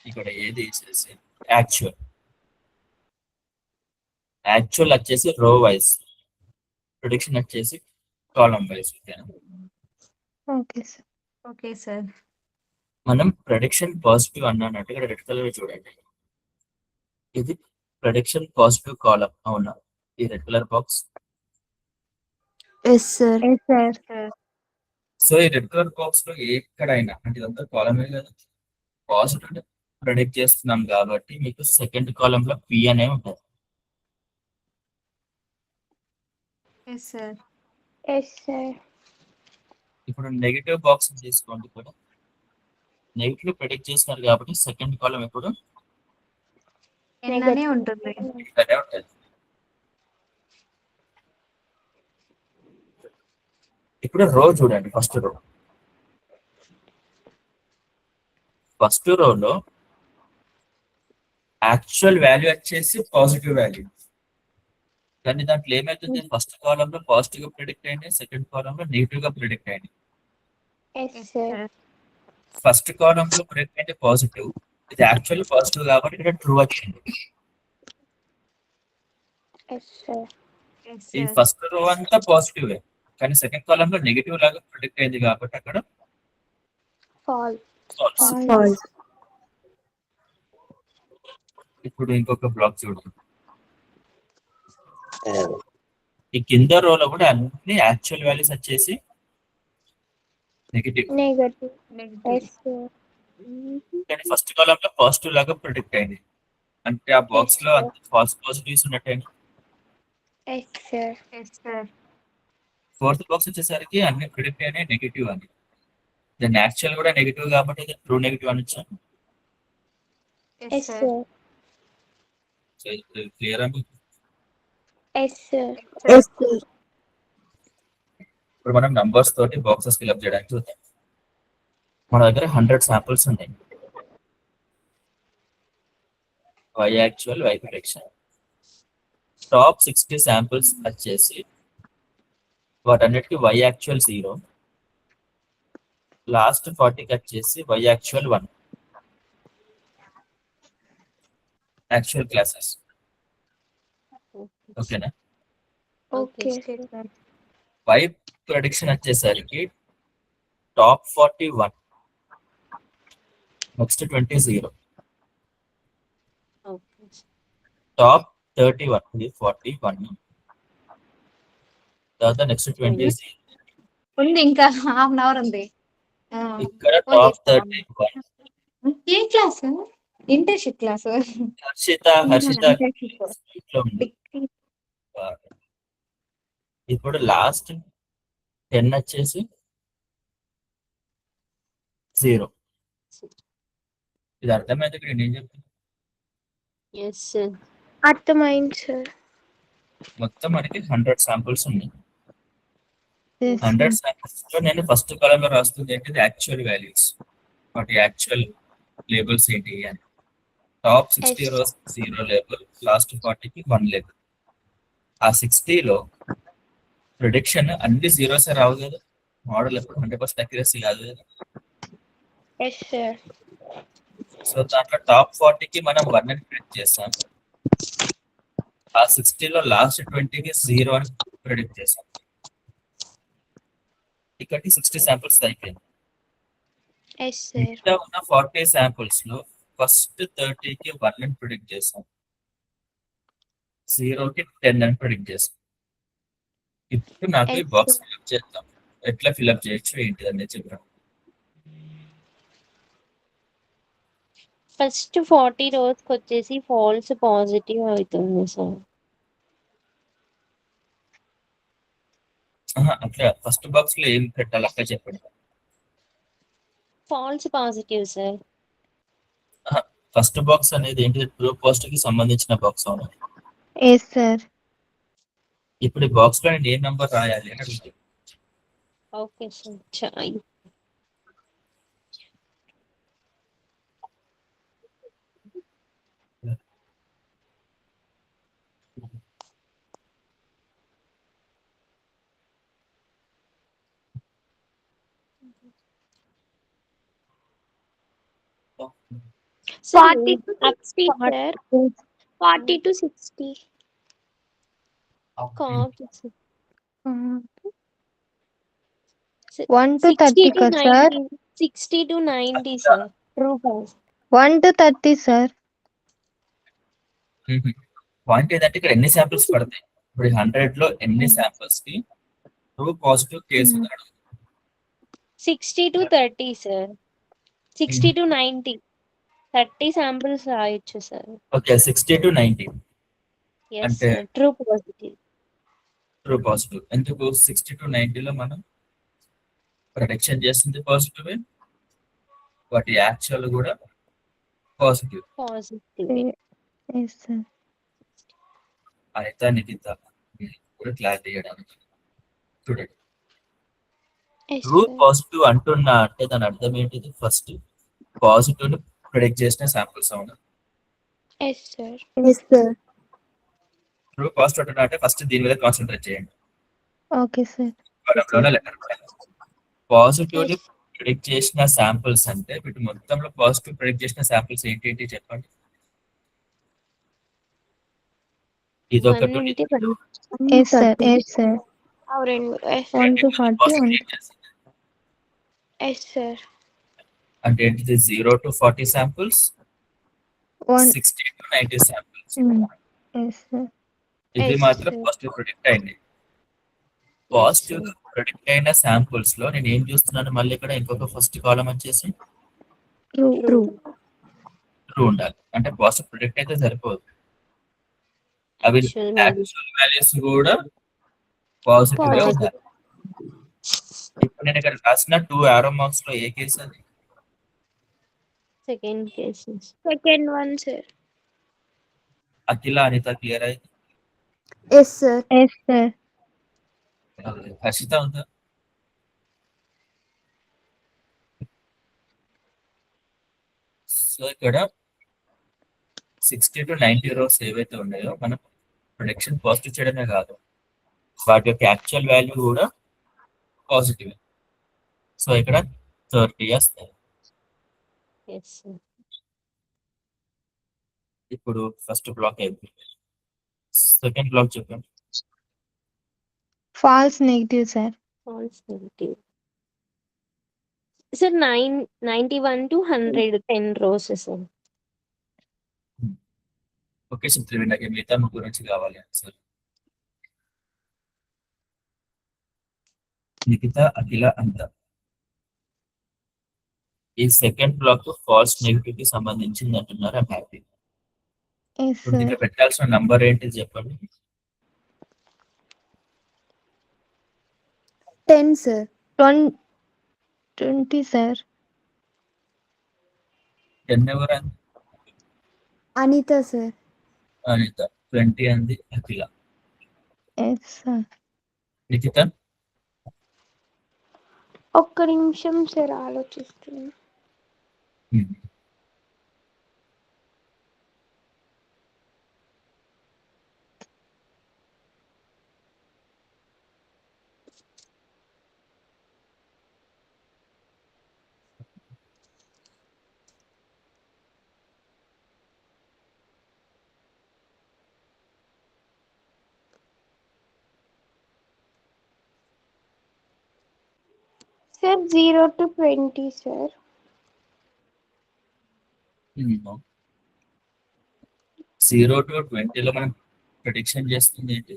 ఇక్కడ ఏ తీసేసి యాక్చువల్, యాక్చువల్ వచ్చేసి రో వైజ్, ప్రొడిక్షన్ వచ్చేసి కాలం wise. Okay sir. Okay sir. మనం ప్రొడిక్షన్ పాజిటివ్ అన్నట్టు ఇక్కడ రెడ్ కలర్ చూడండి, ఇది ప్రొడిక్షన్ పాజిటివ్ కాలం అవునా? ఈ red colour box. Yes sir. So ఈ రెడ్ కలర్ బాక్స్ లో ఎక్కడైనా అంటే ఇదంతా కాలమే కదా, పాజిటివ్ ప్రెడిక్ట్ చేస్తున్నాం కాబట్టి మీకు సెకండ్ కాలం లో పి అనే ఉంటుంది. Yes sir. Yes sir. ఇప్పుడు నెగిటివ్ బాక్స్ తీసుకోండి, కూడా నెగిటివ్ ప్రెడిక్ట్ చేస్తున్నారు కాబట్టి సెకండ్ కాలం ఎప్పుడు ఎన్ అనే ఉంటుంది. ఇక్కడే ఉంటుంది. ఇప్పుడు రో చూడండి, ఫస్ట్ రోలో యాక్చువల్ వాల్యూ వచ్చేసి పాజిటివ్ వాల్యూ, కానీ దాంట్లో ఏమైతుంది ఫస్ట్ కాలం లో పాజిటివ్ గా ప్రిడిక్ట్ అయింది, సెకండ్ కాలం లో నెగిటివ్ గా ప్రిడిక్ట్ అయింది. Yes sir. ఫస్ట్ కాలం లో ప్రిడిక్ట్ అయితే పాజిటివ్, ఇది యాక్చువల్ పాజిటివ్ కాబట్టి ఇక్కడ ట్రూ వచ్చింది. Yes sir. ఈ ఫస్ట్ రో అంతా పాజిటివ్, కానీ సెకండ్ కాలం లో నెగిటివ్ లాగా ప్రిడిక్ట్ అయింది కాబట్టి అక్కడ ఫాల్స్. false. ఇప్పుడు ఇంకొక బ్లాక్ చూడండి, ఈ కింద రోలో కూడా అన్ని యాక్చువల్ వాల్యూస్ వచ్చేసి negative, negative. Negative. Yes sir. కానీ ఫస్ట్ కాలమ్ లో పాజిటివ్ లాగా ప్రిడిక్ట్ అయింది, అంటే ఆ బాక్స్ లో అంత ఫాల్స్ పాజిటివ్స్ ఉన్నట్టే. Yes sir. Yes sir. Fourth box వచ్చేసరికి అన్ని ప్రిడిక్ట్ అయినాయి నెగిటివ్ అని, దాన్ని యాక్చువల్ కూడా నెగిటివ్ కాబట్టి ట్రూ నెగిటివ్ అనొచ్చు. Yes sir. క్లియర్ అని. Yes sir. ఇప్పుడు మనం నంబర్స్ తోటి బాక్సెస్ ఫిల్అప్ చేయడానికి చూద్దాం. మన దగ్గర 100 శాంపుల్స్ ఉన్నాయి, y actual y prediction. Top 60 samples వచ్చేసి వాటన్నిటికీ y యాక్చువల్ 0, లాస్ట్ 40కి వచ్చేసి y యాక్చువల్ 1 యాక్చువల్ క్లాసెస్. ఓకేనా? Okay sir. y ప్రిడిక్షన్ వచ్చేసరికి టాప్ 41, నెక్స్ట్ 20 0, టాప్ 31 ఇది 41, తర్వాత నెక్స్ట్ 20 0, ఉంది ఇంకా హాఫ్ అన్ అవర్ ఉంది. ఇక్కడ టాప్ 31. ఏ క్లాస్? Internship class. హర్షిత ఇట్లా ఉంది. ఇప్పుడు లాస్ట్ 10 వచ్చేసి 0. ఇది అర్థమైంది ఇక్కడ నేను చెప్తాను. అర్థమైంది సార్. మొత్తం మనకి 100 శాంపుల్స్ ఉన్నాయి. 100 శాంపుల్స్ లో నేను ఫస్ట్ కాలం లో రాస్తుంది ఏంటిది యాక్చువల్ వాల్యూస్, వాటి యాక్చువల్ లేబుల్స్ ఏంటి అని. టాప్ 60 రోస్ 0 లేబుల్, లాస్ట్ 40కి 1 లేబుల్. ఆ 60లో ప్రిడిక్షన్ అన్ని జీరోసే రావు కదా, మోడల్ ఎప్పుడు 100% అక్యురసీ కాదు కదా. Yes sir. సో దాంట్లో టాప్ 40కి మనం 1 అని ప్రిడిక్ట్ చేస్తాం, ఆ 60లో లాస్ట్ 20కి 0 అని ప్రిడిక్ట్ చేస్తాం. ఇక్కడికి 60 శాంపుల్స్ అయిపోయింది. Yes sir. ఇంకా ఉన్న 40 శాంపుల్స్ లో ఫస్ట్ 30కి 1 అని ప్రిడిక్ట్ చేస్తాం, 0కి 10 అని ప్రిడిక్ట్ చేస్తాం. ఇప్పుడు నాకు ఈ బాక్స్ ఫిల్అప్ చేద్దాం, ఎట్లా ఫిల్అప్ చేయొచ్చు ఏంటి అనేది చెప్పాను. ఫస్ట్ 40 రోజుకి వచ్చేసి ఫాల్స్ పాజిటివ్ అవుతుంది సార్. అట్లా ఫస్ట్ బాక్స్ లో ఏం పెట్టాలి అక్క చెప్పండి. False positive sir. First box అనేది ఏంటి, ట్రూ పాజిటివ్ కి సంబంధించిన బాక్స్ అవును. Yes sir. ఇప్పుడు ఈ బాక్స్ లో నేను ఏ నంబర్ రాయాలి అని అడుగుతుంది. Okay sir. Sir 40 to 60 sir. 40 to 60. కాదు సార్. 1 to 30 కదా sir? 60 to 90 sir. True false. 1 to 30 sir. Point ఏంటంటే ఇక్కడ ఎన్ని శాంపిల్స్ పడతాయి, ఇప్పుడు 100 లో ఎన్ని శాంపిల్స్ కి true positive case 60 to 30 sir. 60 to 90. 30 samples రాయొచ్చు సార్. ఓకే 60 to 90 ఎస్ అంటే sir. True positive. True positive. ఎందుకు 60 to 90 లో మనం ప్రొడక్షన్ చేస్తుంది పాజిటివ్, వాటి యాక్చువల్ కూడా పాజిటివ్. Yes sir. అయితే నిఖిత కూడా క్లారిటీ చేయడానికి చూడండి, ఎస్ ట్రూ సార్. పాజిటివ్ అంటున్నా అంటే దాని అర్థం ఏంటిది, ఫస్ట్ పాజిటివ్ ని ప్రిడిక్ట్ చేసిన శాంపుల్స్ అవును. Yes sir. Yes sir. True positive అంటున్నా అంటే ఫస్ట్ దీని మీద కాన్సన్ట్రేట్ చేయండి. Okay sir. పాజిటివ్ ని ప్రిడిక్ట్ చేసిన శాంపుల్స్ అంటే వీటి మొత్తంలో పాజిటివ్ ప్రిడిక్ట్ చేసిన శాంపుల్స్ ఏంటి చెప్పండి. ఇదొకటి ఎస్ సార్. Yes sir. రెండు. 1 to 40. Yes sir. అంటే ఏంటిది 0 to 40 samples, 1. 60 to 90 samples. Yes sir. ఇది Yes, మాత్రం sir. పాజిటివ్ ప్రొడిక్ట్ అయింది. పాజిటివ్ ప్రొడిక్ట్ అయిన శాంపుల్స్ లో నేను ఏం చూస్తున్నాను, మళ్ళీ ఇక్కడ ఇంకొక ఫస్ట్ కాలం వచ్చేసి ట్రూ ట్రూ. ట్రూ ఉండాలి. అంటే పాజిటివ్ ప్రొడిక్ట్ అయితే సరిపోదు, అవి Actual value. యాక్చువల్ వాల్యూస్ కూడా పాజిటివ్ Positive. ఉండాలి. ఇప్పుడు నేను ఇక్కడ రాసిన 2 arrow marks లో ఏ కేసు అది? Second cases. Second one, sir. Akhila, Anitha clear అయింది. Yes, sir. Yes sir. Harshitha ఉందా? సో ఇక్కడ 60 to 90 rows ఏవైతే ఉన్నాయో మనం ప్రొడిక్షన్ పాజిటివ్ చేయడమే కాదు, వాటి యొక్క యాక్చువల్ వాల్యూ కూడా పాజిటివ్. సో ఇక్కడ 30 వస్తాయి. Yes, sir. ఇప్పుడు ఫస్ట్ బ్లాక్ అయిపోయింది. సెకండ్ బ్లాక్ చెప్పండి. False negative sir. False negative. Sir, 91 to 100, 10 rows, sir. Okay సుత్రి, నాకు మిగతా ముగ్గురు నుంచి కావాలి సార్. నిఖిత, అఖిల, అంత. ఈ సెకండ్ బ్లాక్ ఫాల్స్ నెగిటివ్ కి సంబంధించింది అంటున్నారు. I'm happy. ఎస్ ఇప్పుడు సార్. ఇక్కడ పెట్టాల్సిన నంబర్ ఏంటి చెప్పండి. 10, sir. 20 సార్. 10 ఎవరు అంది? Anita, sir. అనిత. 20 అంది అఖిల. Yes sir. నిఖిత ఒక్క నిమిషం సార్ ఆలోచిస్తున్నా. Sir 0 to 20, sir. 0 to 20 లో మనం ప్రిడిక్షన్ చేస్తుంది ఏంటి?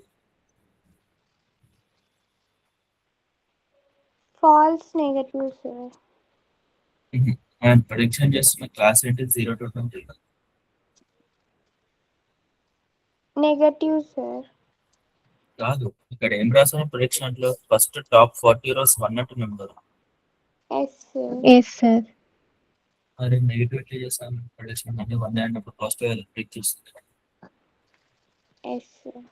False negative, sir. మనం ప్రిడిక్షన్ చేస్తున్న క్లాస్ ఏంటి? 0 to 20 నెగటివ్, సార్. కాదు, ఇక్కడ ఏం రాసాము ప్రిడిక్షన్ లో? ఫస్ట్ టాప్ 40 rows 1 అంటూ number. Yes, sir. Yes sir. అరే నెగిటివ్ ఎట్లా చేస్తాను? ప్రిడిక్షన్ అన్ని 1 అన్నప్పుడు పాజిటివ్ ప్రిడిక్ట్ చేస్తుంది. Yes, sir.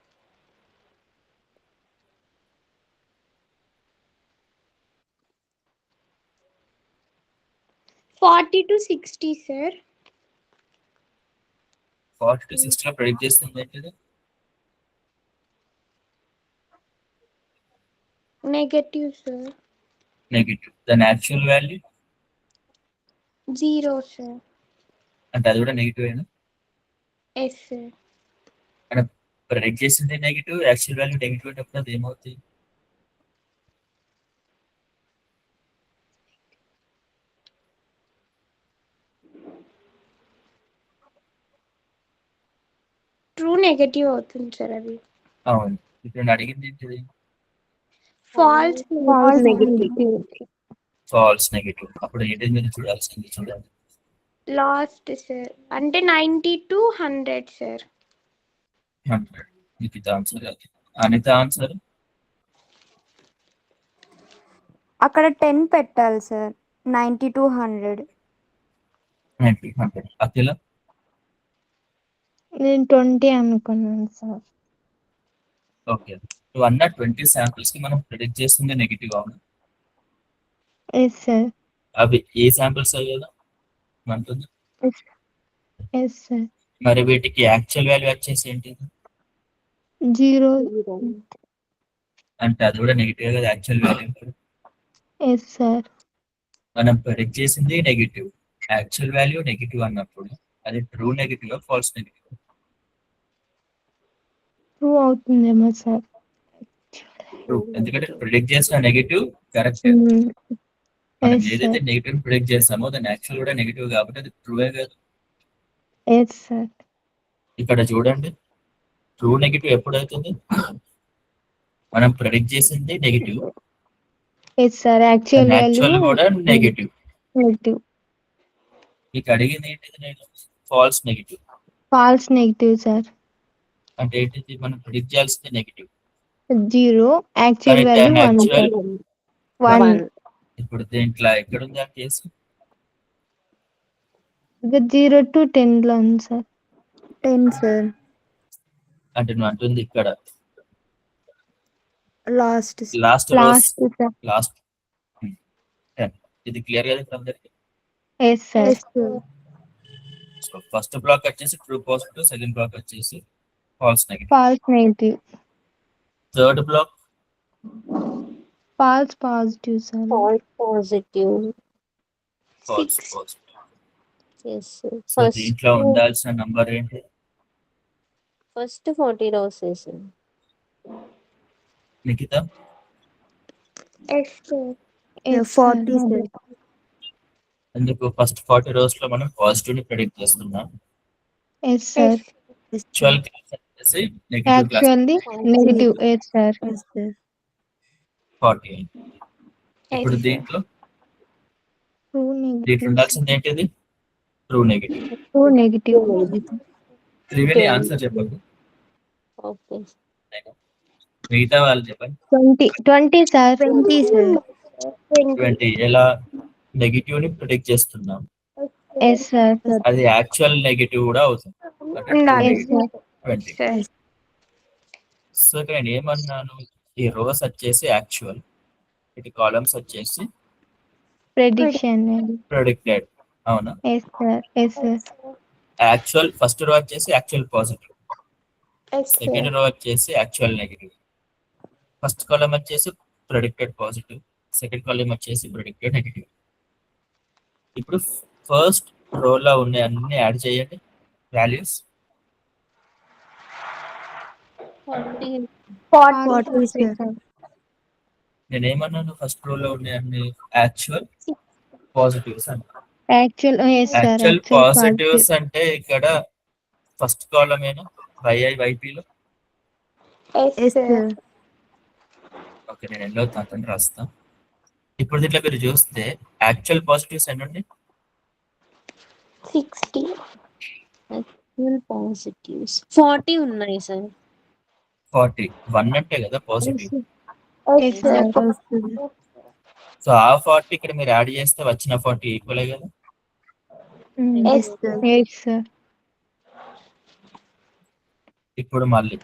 Forty to 60, sir. 40 to 60 లో ప్రిడిక్ట్ చేస్తుంది ఏంటిది? Negative, sir. నెగిటివ్. దాని యాక్చువల్ వాల్యూ 0, సార్. అంటే అది కూడా నెగిటివ్ అయినా? Yes, sir. మనం ప్రిడిక్ట్ చేసింది నెగిటివ్, యాక్చువల్ వాల్యూ నెగిటివ్ అయినప్పుడు అది ఏమవుతుంది? ట్రూ నెగటివ్ అవుతుంది, సార్. అది అవును. ఇప్పుడు నేను అడిగింది ఏంటిది? False false negative. False negative. అప్పుడు ఏంటి మీరు చూడాల్సింది? చూడాలి లాస్ట్, సార్. అంటే 90 to 100, sir. 100. Nikhita answer. Anitha answer అక్కడ 10 పెట్టాలి, సార్. 90 to 100. 90, 100. అఖిల నేను 20 అనుకున్నాను సార్. ఓకే. నువ్వు అన్న 20 శాంపిల్స్ కి మనం ప్రిడిక్ట్ చేస్తుంది నెగిటివ్. అవును. Yes sir. అవి ఏ శాంపిల్స్ అయ్యేదా అంటుంది? Yes sir. మరి వీటికి యాక్చువల్ వాల్యూ వచ్చేసి ఏంటి? 0. అంటే అది కూడా నెగిటివ్ కదా యాక్చువల్ వాల్యూ. Yes sir. మనం ప్రిడిక్ట్ చేసింది నెగిటివ్, యాక్చువల్ వాల్యూ నెగిటివ్ అన్నప్పుడు అది true negative, false negative? True అవుతుందేమో సార్. ట్రూ. ఎందుకంటే ప్రిడిక్ట్ చేసిన నెగిటివ్ కరెక్ట్. మనం ఎస్ ఏదైతే సార్. నెగిటివ్ ప్రిడిక్ట్ చేస్తామో దాని యాక్చువల్ కూడా నెగిటివ్ కాబట్టి అది ట్రూవే కదా. Yes sir. ఇక్కడ చూడండి ట్రూ నెగిటివ్ ఎప్పుడవుతుంది? మనం ప్రెడిక్ట్ చేసింది negative, yes sir. Actual actual value కూడా నెగిటివ్. నెగిటివ్. మీకు అడిగింది ఏంటిది? నేను false negative false negative sir. అంటే ఏంటిది? మనం ప్రిడిక్ట్ చేయాల్సింది నెగిటివ్, 0. యాక్చువల్ కానీ వాల్యూ 1 యాక్చువల్ సార్. 1. ఇప్పుడు దీంట్లో ఎక్కడుంది ఆ కేసు? ఇక 0 to 10 లో ఉంది సార్. 10 సార్. అంటే నువ్వు అంటుంది ఇక్కడ last last rows, last sir. Last 10. ఇది క్లియర్ కదా ఇప్పుడు అందరికి? Yes sir. Yes sir. So first block వచ్చేసి ట్రూ పాజిటివ్, సెకండ్ బ్లాక్ వచ్చేసి false negative. False negative. Third block false positive sir. False positive. False 6. Positive. Yes so దీంట్లో ఉండాల్సిన number ఏంటి? First 40 rows sir. Nikhitha yes sir. Yes 40 sir. Sir. ఎందుకు first 40 rows లో మనం positive ని predict చేస్తున్నాం, yes sir. Actual class వచ్చేసి negative class actually negative. Yes sir. Yes sir. 40. ఇప్పుడు దీంట్లో ట్రూ దీంట్లో నెగిటివ్. ఉండాల్సింది ఏంటిది? True negative. True negative. Triveni answer చెప్పండి, ఓకే. మిగతా వాళ్ళు చెప్పండి. 20 సార్. 20 సార్. 20 ఎలా నెగిటివ్ ని ప్రిడిక్ట్ చేస్తున్నాం, ఎస్ సార్. అది యాక్చువల్ నెగిటివ్ కూడా అవుతుంది, అంటే ఉండాలి. Yes sir. 20. సార్. సో ఇక్కడ నేను ఏమన్నాను, ఈ రోస్ వచ్చేసి యాక్చువల్, ఇటు కాలమ్స్ వచ్చేసి ప్రెడిక్షన్. ప్రెడిక్టెడ్, అవునా? Yes sir. Yes sir. Actual first row వచ్చేసి actual positive, yes second sir. Row వచ్చేసి యాక్చువల్ నెగిటివ్, ఫస్ట్ కాలమ్ వచ్చేసి ప్రెడిక్టెడ్ పాజిటివ్, సెకండ్ కాలమ్ వచ్చేసి ప్రెడిక్టెడ్ నెగిటివ్. ఇప్పుడు ఫస్ట్ రోలో ఉన్న అన్ని యాడ్ చేయండి వాల్యూస్. 40 సార్. నేను ఏమన్నాను? ఫస్ట్ రోలో ఉన్న అన్ని యాక్చువల్ పాజిటివ్స్ అన్న. Actual. Yes sir. Actual positives అంటే ఇక్కడ ఫస్ట్ కాలమ్ ఏనా వైఐవైపీలో? Yes sir. ఓకే, నేను ఎల్లో తాతని రాస్తా. ఇప్పుడు దీంట్లో మీరు చూస్తే యాక్చువల్ పాజిటివ్స్ ఎన్ని ఉన్నాయి? 60. పాజిటివ్స్ 40 ఉన్నాయి సార్. 40. 1 అంటే కదా పాజిటివ్. Yes sir. సో ఆ 40 ఇక్కడ మీరు యాడ్ చేస్తే వచ్చిన 40 ఈక్వల్ కదా. Yes sir. Yes sir. ఇప్పుడు మళ్ళీ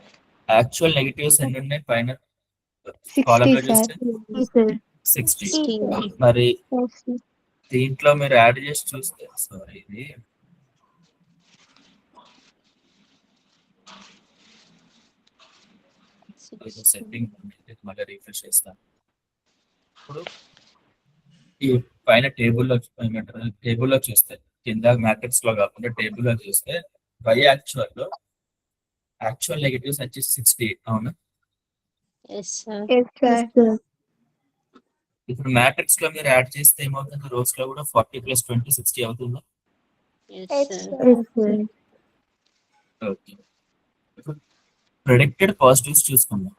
యాక్చువల్ నెగిటివ్స్ ఎన్ని ఉన్నాయి పైన 60 కాలమ్ లో సార్. చూస్తే 60. మరి దీంట్లో మీరు యాడ్ చేసి చూస్తే, సారీ ఇది సెట్టింగ్ మళ్ళీ రిఫ్రెష్ చేస్తాను. ఇప్పుడు ఈ పైన టేబుల్లో చూస్తే, కింద మ్యాట్రిక్స్ లో కాకుండా టేబుల్లో చూస్తే బై యాక్చువల్ లో యాక్చువల్ నెగిటివ్స్ వచ్చేసి 60, అవునా? Yes sir. Yes sir. ఇప్పుడు మ్యాట్రిక్స్ లో మీరు యాడ్ చేస్తే ఏమవుతుంది? రోస్ లో కూడా 40 + 20 60 అవుతుందా? Yes sir. Yes sir. Okay, predicted positives చూసుకుందాం.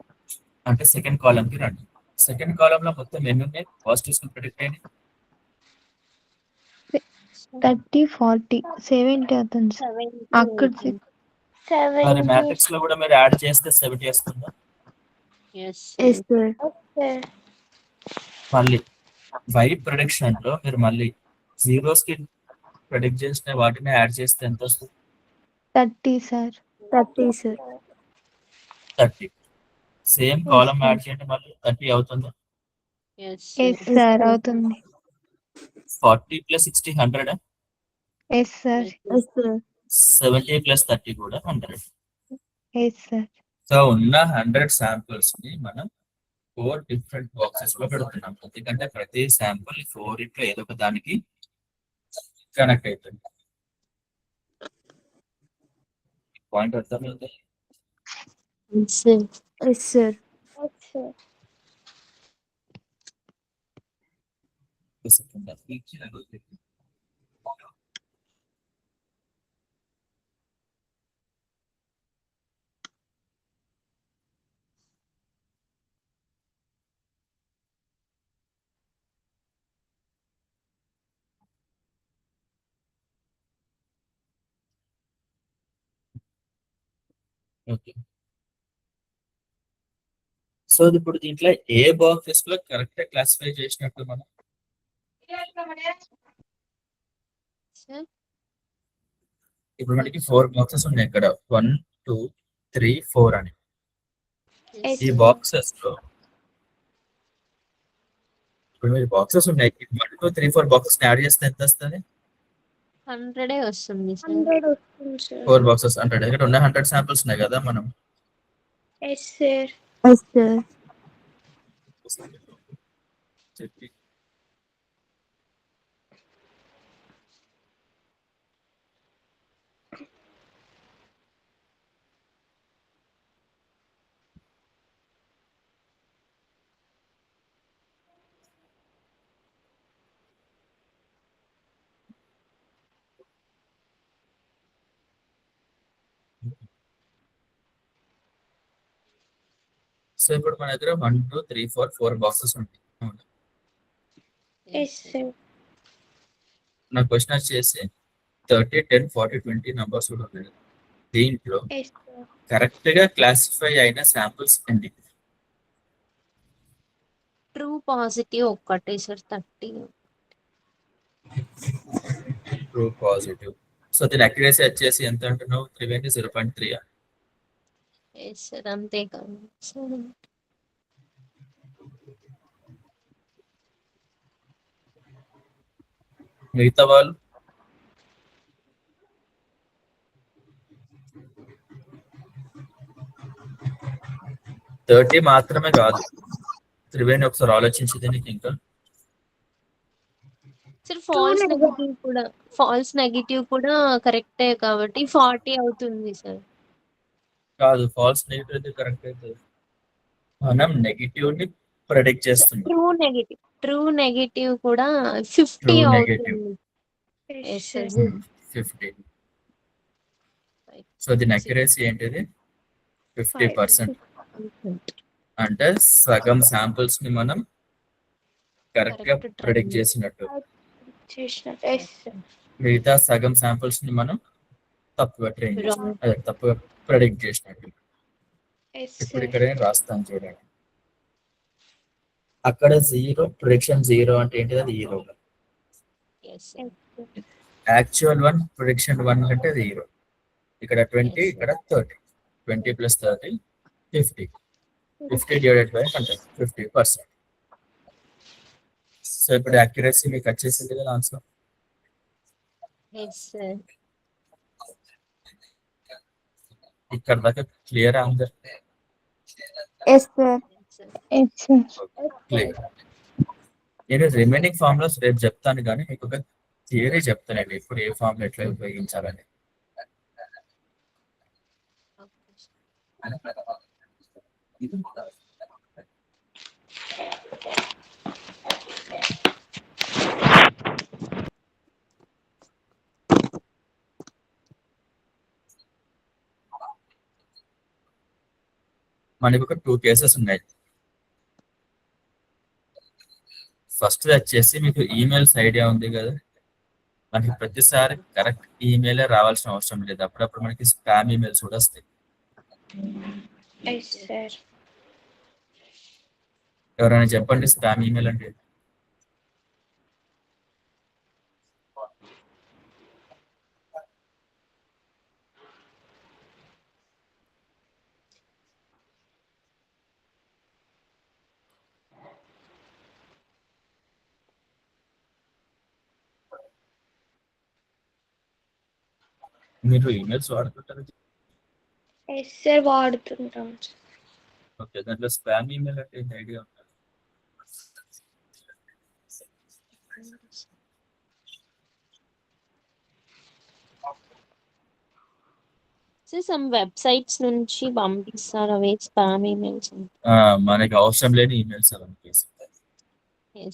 అంటే సెకండ్ కాలమ్ కి రండి. సెకండ్ కాలమ్ లో మొత్తం ఎన్ని ఉన్నాయి పాజిటివ్స్ ప్రెడిక్ట్ అయినాయి? 30, 40, 70 అవుతుంది సార్. అక్కడ మరి మ్యాట్రిక్స్ లో కూడా మీరు యాడ్ చేస్తే 70 వస్తుందా? Yes yes sir. మళ్ళీ వై ప్రొడిక్షన్ లో మీరు మళ్ళీ జీరోస్ కి ప్రెడిక్ట్ చేసిన వాటిని యాడ్ చేస్తే ఎంత వస్తుంది? 30 sir. 30 sir. 30. Same column add చేయండి, మళ్ళీ 30 అవుతుందా? Yes yes sir. అవుతుంది. 40 + 60 100. Yes sir. Yes sir. 70 + 30 కూడా 100. Yes sir. సో ఉన్న 100 శాంపుల్స్ ని మనం 4 డిఫరెంట్ బాక్సెస్ లో పెడుతున్నాం, ఎందుకంటే ప్రతి శాంపుల్ 4 ఇంట్లో ఏదో ఒక దానికి కనెక్ట్ అవుతుంది. పాయింట్ అర్థమైంది? Yes sir. Yes sir. Okay. So ఇప్పుడు దీంట్లో ఏ బాక్సెస్ లో కరెక్ట్ క్లాసిఫై చేసినట్టు మనం సార్ ఇప్పుడు మనకి 4 బాక్సెస్ ఉన్నాయి ఇక్కడ 1 2 3 4 అని. Yes, ఈ sir. బాక్సెస్ లో ఇప్పుడు మీరు బాక్సెస్ ఉన్నాయి 1 2 3 4 బాక్సెస్ యాడ్ చేస్తే ఎంత వస్తుంది? 100 వస్తుంది సార్. 100 వస్తుంది సార్. 4 బాక్సెస్ 100. ఇక్కడ ఉన్న 100 శాంపిల్స్ ఉన్నాయి కదా మనం. Yes sir. Yes sir. చెప్పి సో ఇప్పుడు మన దగ్గర 1 2 3 4 4 బాక్సెస్ ఉంటాయి. అవునా? Yes sir. నా క్వశ్చన్ వచ్చేసి 30 10 40 20 నంబర్స్ కూడా ఉన్నాయి. దీంట్లో ఎస్ సార్. కరెక్ట్ గా క్లాసిఫై అయిన శాంపిల్స్ ఎన్ని? ట్రూ పాజిటివ్ ఒక్కటే సార్ 30. True positive. సో దీని అక్యురసీ వచ్చేసి ఎంత అంటున్నావు? 3 0.3. ఎస్ సార్ అంతే కాదు సార్. మిగతా వాళ్ళు థర్టీ మాత్రమే కాదు, త్రివేణి ఒకసారి ఆలోచించి దీనికి ఇంకా సార్ ఫాల్స్ నెగిటివ్ కూడా కరెక్టే కాబట్టి 40 అవుతుంది సార్. కాదు, ఫాల్స్ నెగిటివ్ కరెక్ట్ అయితే మనం నెగిటివ్ ని ప్రెడిక్ట్ చేస్తున్నాం. ట్రూ నెగిటివ్ కూడా 50 True అవుతుంది. Yes yes sir. Sir. 50. So దీని అక్యురసీ ఏంటిది? 50%. అంటే సగం శాంపుల్స్ ని మనం కరెక్ట్ గా Correct ప్రెడిక్ట్ trend. చేసినట్టు, చేసినట్టు. Yes sir. మిగతా సగం శాంపుల్స్ ని మనం తప్పుగా ట్రైన్ Wrong. చేసినట్టు, అదే తప్పుగా ప్రెడిక్ట్ చేసినట్టు. ఎస్ ఇప్పుడు సార్. ఇక్కడ నేను రాస్తాను చూడండి. అక్కడ 0 ప్రిడిక్షన్ 0 అంటే ఏంటిది? అది 0. Yes sir. యాక్చువల్ 1 ప్రిడిక్షన్ 1 అంటే 0. ఇక్కడ 20, Yes, ఇక్కడ 30. 20 + 30 50. 50 డివైడెడ్ బై 100 50%. సో ఇప్పుడు అక్యురసీ మీకు వచ్చేసింది కదా ఆన్సర్. Yes sir. ఇక్కడ దాకా క్లియర్ అందరు? Yes sir. Yes sir. Clear. నేను రిమైనింగ్ ఫార్ములాస్ రేపు చెప్తాను, కానీ మీకు ఒక థియరీ చెప్తానండి ఇప్పుడు ఏ ఫార్ములా ఎట్లా ఉపయోగించాలని. మనకి ఒక 2 కేసెస్ ఉన్నాయి. ఫస్ట్ వచ్చేసి మీకు ఈమెయిల్స్ ఐడియా ఉంది కదా, మనకి ప్రతిసారి కరెక్ట్ ఈమెయిల్ రావాల్సిన అవసరం లేదు. అప్పుడప్పుడు మనకి స్పామ్ ఈమెయిల్స్ కూడా వస్తాయి. Yes sir. ఎవరైనా చెప్పండి స్పామ్ ఈమెయిల్ అంటే? మీరు ఈమెయిల్స్ వాడుతుంటారు? ఎస్ సార్ వాడుతుంటాం. ఓకే, దాంట్లో స్పామ్ ఈమెయిల్ అంటే ఐడియా ఉందా? సమ్ వెబ్సైట్స్ నుంచి పంపిస్తారు అవి స్పామ్ ఈమెయిల్స్. మనకి అవసరం లేని ఈమెయిల్స్ అవన్నీ. Yes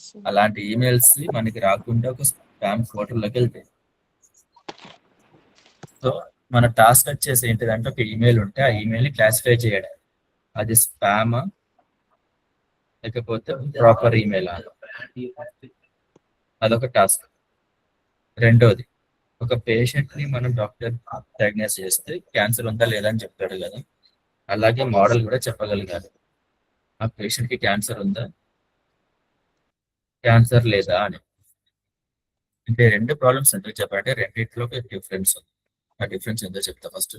sir. అలాంటి ఈమెయిల్స్ మనకి రాకుండా ఒక స్పామ్ ఫోల్డర్లోకి వెళ్తాయి. సో మన టాస్క్ వచ్చేసి ఏంటిదంటే, ఒక ఈమెయిల్ ఉంటే ఆ ఈమెయిల్ ని క్లాసిఫై చేయడం, అది స్పామ్ లేకపోతే ప్రాపర్ ఈమెయిల్, అదొక టాస్క్. రెండోది, ఒక పేషెంట్ ని మనం డాక్టర్ డయాగ్నోస్ చేస్తే క్యాన్సర్ ఉందా లేదా అని చెప్తాడు కదా, అలాగే మోడల్ కూడా చెప్పగలగాలి. ఆ పేషెంట్ కి క్యాన్సర్ ఉందా, క్యాన్సర్ లేదా అని. అంటే 2 ప్రాబ్లమ్స్ ఎందుకు చెప్పాలంటే రెండిట్లో డిఫరెన్స్ ఉంది. ఆ డిఫరెన్స్ ఎంతో చెప్తా ఫస్ట్.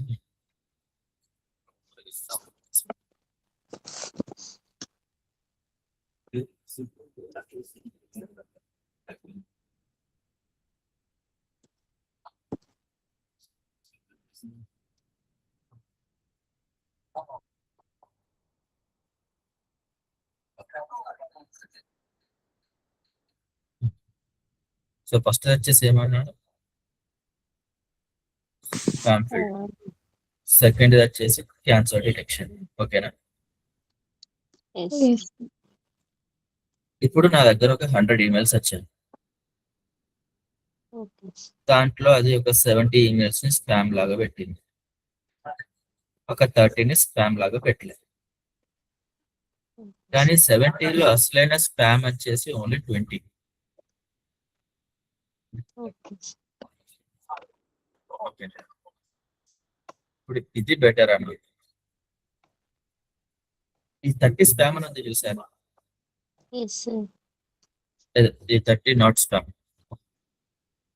సో ఫస్ట్ వచ్చేసి ఏమన్నాడు, పాంఫిల్డ్. సెకండ్ వచ్చేసి క్యాన్సర్ డిటెక్షన్. ఓకేనా? ఎస్. Yes. ఇప్పుడు నా దగ్గర ఒక 100 ఈమెయిల్స్ వచ్చాయి. ఓకే. దాంట్లో అది ఒక 70 ఈమెయిల్స్ ని స్పామ్ లాగా పెట్టింది, ఒక 30ని స్పామ్ లాగా పెట్టలేదు. కానీ 70లో అసలైన స్పామ్ వచ్చేసి ఓన్లీ 20. ఓకే. ఓకే, ఇప్పుడు ఇది బెటర్ అండి. ఈ 30 స్పామ్ అని ఉంది చూసారు, ఎస్ సార్. ఈ 30 నాట్ స్పామ్,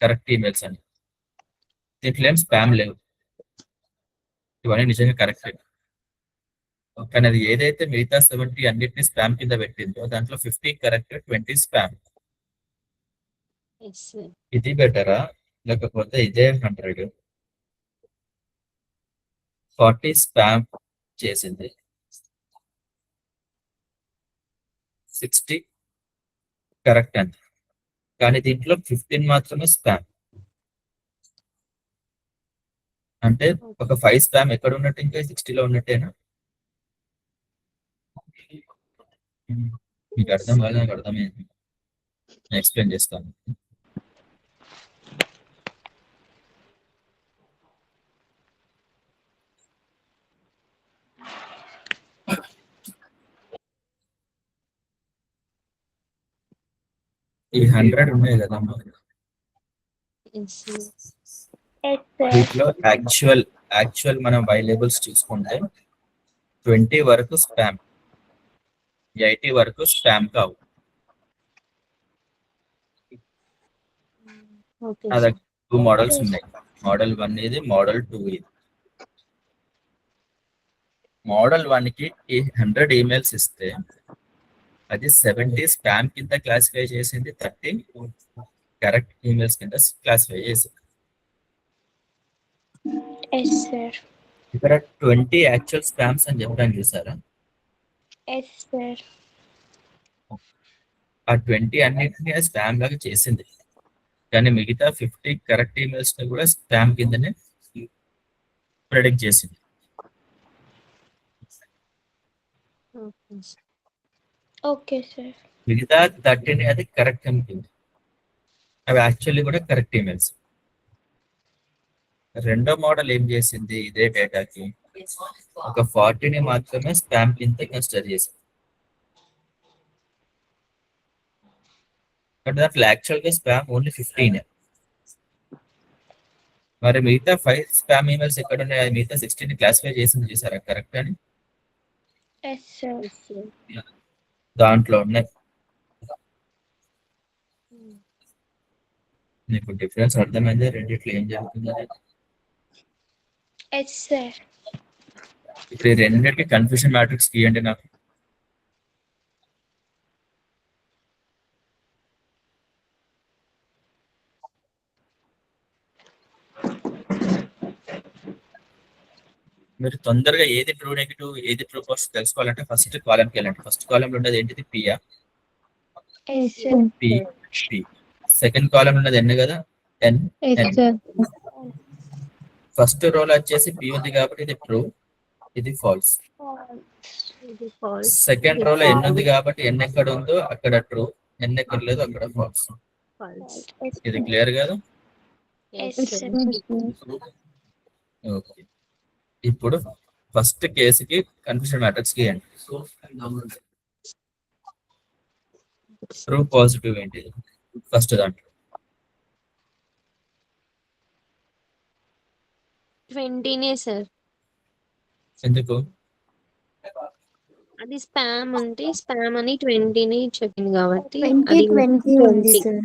కరెక్ట్ ఈమెయిల్స్ అని. దీంట్లో ఏం స్పామ్ లేవు, ఇవన్నీ నిజంగా కరెక్ట్. కానీ అది ఏదైతే మిగతా 70 అన్నిటిని స్పామ్ కింద పెట్టిందో దాంట్లో 50 కరెక్ట్, 20 స్పామ్. Yes sir. ఇది బెటరా లేకపోతే ఇదే 100 40 స్పామ్ చేసింది, 60 కరెక్ట్ అంతే, కానీ దీంట్లో 15 మాత్రమే స్పామ్. అంటే ఒక 5 స్పామ్ ఎక్కడ ఉన్నట్టు, ఇంకా 60లో ఉన్నట్టేనా? మీకు అర్థం కాదు, నాకు అర్థమైంది, నేను ఎక్స్ప్లెయిన్ చేస్తాను. ఈ 100 ఉన్నాయి కదమ్మా, ఎస్ సార్. Yes sir. వీటిలో యాక్చువల్ మనం వై లేబుల్స్ చూసుకుంటే 20 వరకు స్పామ్, 80 వరకు స్పామ్ కావు. ఓకే నా సార్. దగ్గర 2 మోడల్స్ ఉన్నాయి, మోడల్ 1 ఇది, మోడల్ 2 ఇది. మోడల్ 1కి ఈ 100 ఈమెయిల్స్ ఇస్తే అది 70 స్పామ్ కింద క్లాసిఫై చేసింది, 30 కరెక్ట్ ఈమెయిల్స్ కింద క్లాసిఫై చేసింది. Yes sir. ఇక్కడ 20 యాక్చువల్ స్పామ్స్ అని చెప్పడానికి చూసారా, ఎస్ సార్. ఆ 20 అన్నిటిని స్పామ్ లాగా చేసింది, కానీ మిగతా 50 కరెక్ట్ ఈమెయిల్స్ ని కూడా స్పామ్ కిందనే ప్రెడిక్ట్ చేసింది. Okay sir. Okay sir. మిగతా 30ని అది కరెక్ట్ అనుకుంది, అవి యాక్చువల్లీ కూడా కరెక్ట్ ఈమెయిల్స్. రెండో మోడల్ ఏం చేసింది, ఇదే డేటాకి ఒక 40ని మాత్రమే స్పామ్ కింద కన్సిడర్ చేసింది. బట్ దాంట్లో యాక్చువల్ గా స్పామ్ ఓన్లీ 15. మరి మిగతా 5 స్పామ్ ఈమెయిల్స్ ఎక్కడ ఉన్నాయి, మిగతా 60ని క్లాసిఫై చేసింది చూసారా కరెక్ట్ అని, ఎస్ సార్. Yes sir. దాంట్లో ఉన్నాయి. నీకు డిఫరెన్స్ అర్థమైంది రెండిట్లో ఏం జరుగుతుంది? Yes sir. ఇప్పుడు ఈ రెండింటికి కన్ఫ్యూషన్ మ్యాట్రిక్స్ గీయండి నాకు. మీరు తొందరగా ఏది ట్రూ నెగిటివ్ ఏది ట్రూ పాజిటివ్ తెలుసుకోవాలంటే ఫస్ట్ కాలంకి వెళ్ళండి. ఫస్ట్ కాలంలో ఉండేది ఏంటిది, పియా? Yes sir. P P. Second column ఉన్నది ఎన్ కదా, N Yes, N. sir. First row వచ్చేసి పి ఉంది కాబట్టి ఇది ట్రూ, ఇది ఫాల్స్. ఇది ఫాల్స్. సెకండ్ రోలో ఎన్ ఉంది కాబట్టి ఎన్ ఎక్కడ ఉందో అక్కడ ట్రూ, ఎన్ ఎక్కడ లేదు అక్కడ ఫాల్స్. ఫాల్స్. ఇది క్లియర్ కదా? Yes Yes, sir. sir. Okay, ఇప్పుడు ఫస్ట్ కేసుకి కన్ఫ్యూషన్ మ్యాట్రిక్స్ గీయండి. ట్రూ పాజిటివ్ ఏంటి ఫస్ట్ దాంట్లో? 20నే సార్. ఎందుకు? అది స్పామ్ ఉంటే స్పామ్ అని 20ని చెప్పింది కాబట్టి 20 అది 20 ఉంది 20. సార్.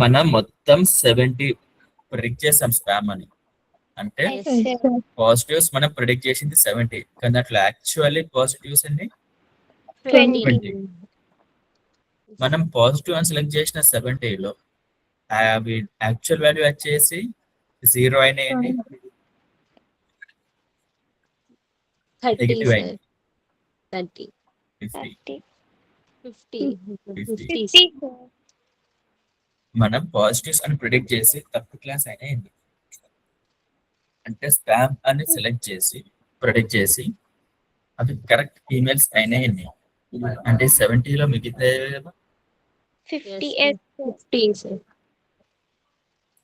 మనం మొత్తం 70 ప్రిడిక్ట్ చేసాం స్పామ్ అని. అంటే Yes, Yes, sir. sir. Positives మనం ప్రిడిక్ట్ చేసింది 70, కానీ అట్లా యాక్చువల్లీ పాజిటివ్స్ అన్ని 20. 20. మనం పాజిటివ్ అని సెలెక్ట్ చేసిన 70లో అవి యాక్చువల్ వాల్యూ వచ్చేసి 0 అయినాయండి, 30 నెగిటివ్ సార్. అయింది 30 50. 50 50. 50 50, sir. మనం పాజిటివ్స్ అని ప్రిడిక్ట్ చేసి తప్పు క్లాస్ అయినాయండి. అంటే స్పామ్ అని సెలెక్ట్ చేసి ప్రిడిక్ట్ చేసి అవి కరెక్ట్ ఈమెయిల్స్ అయినాయండి. అంటే 70లో మిగిలితే 50, Yes, yes, sir. 50 సార్.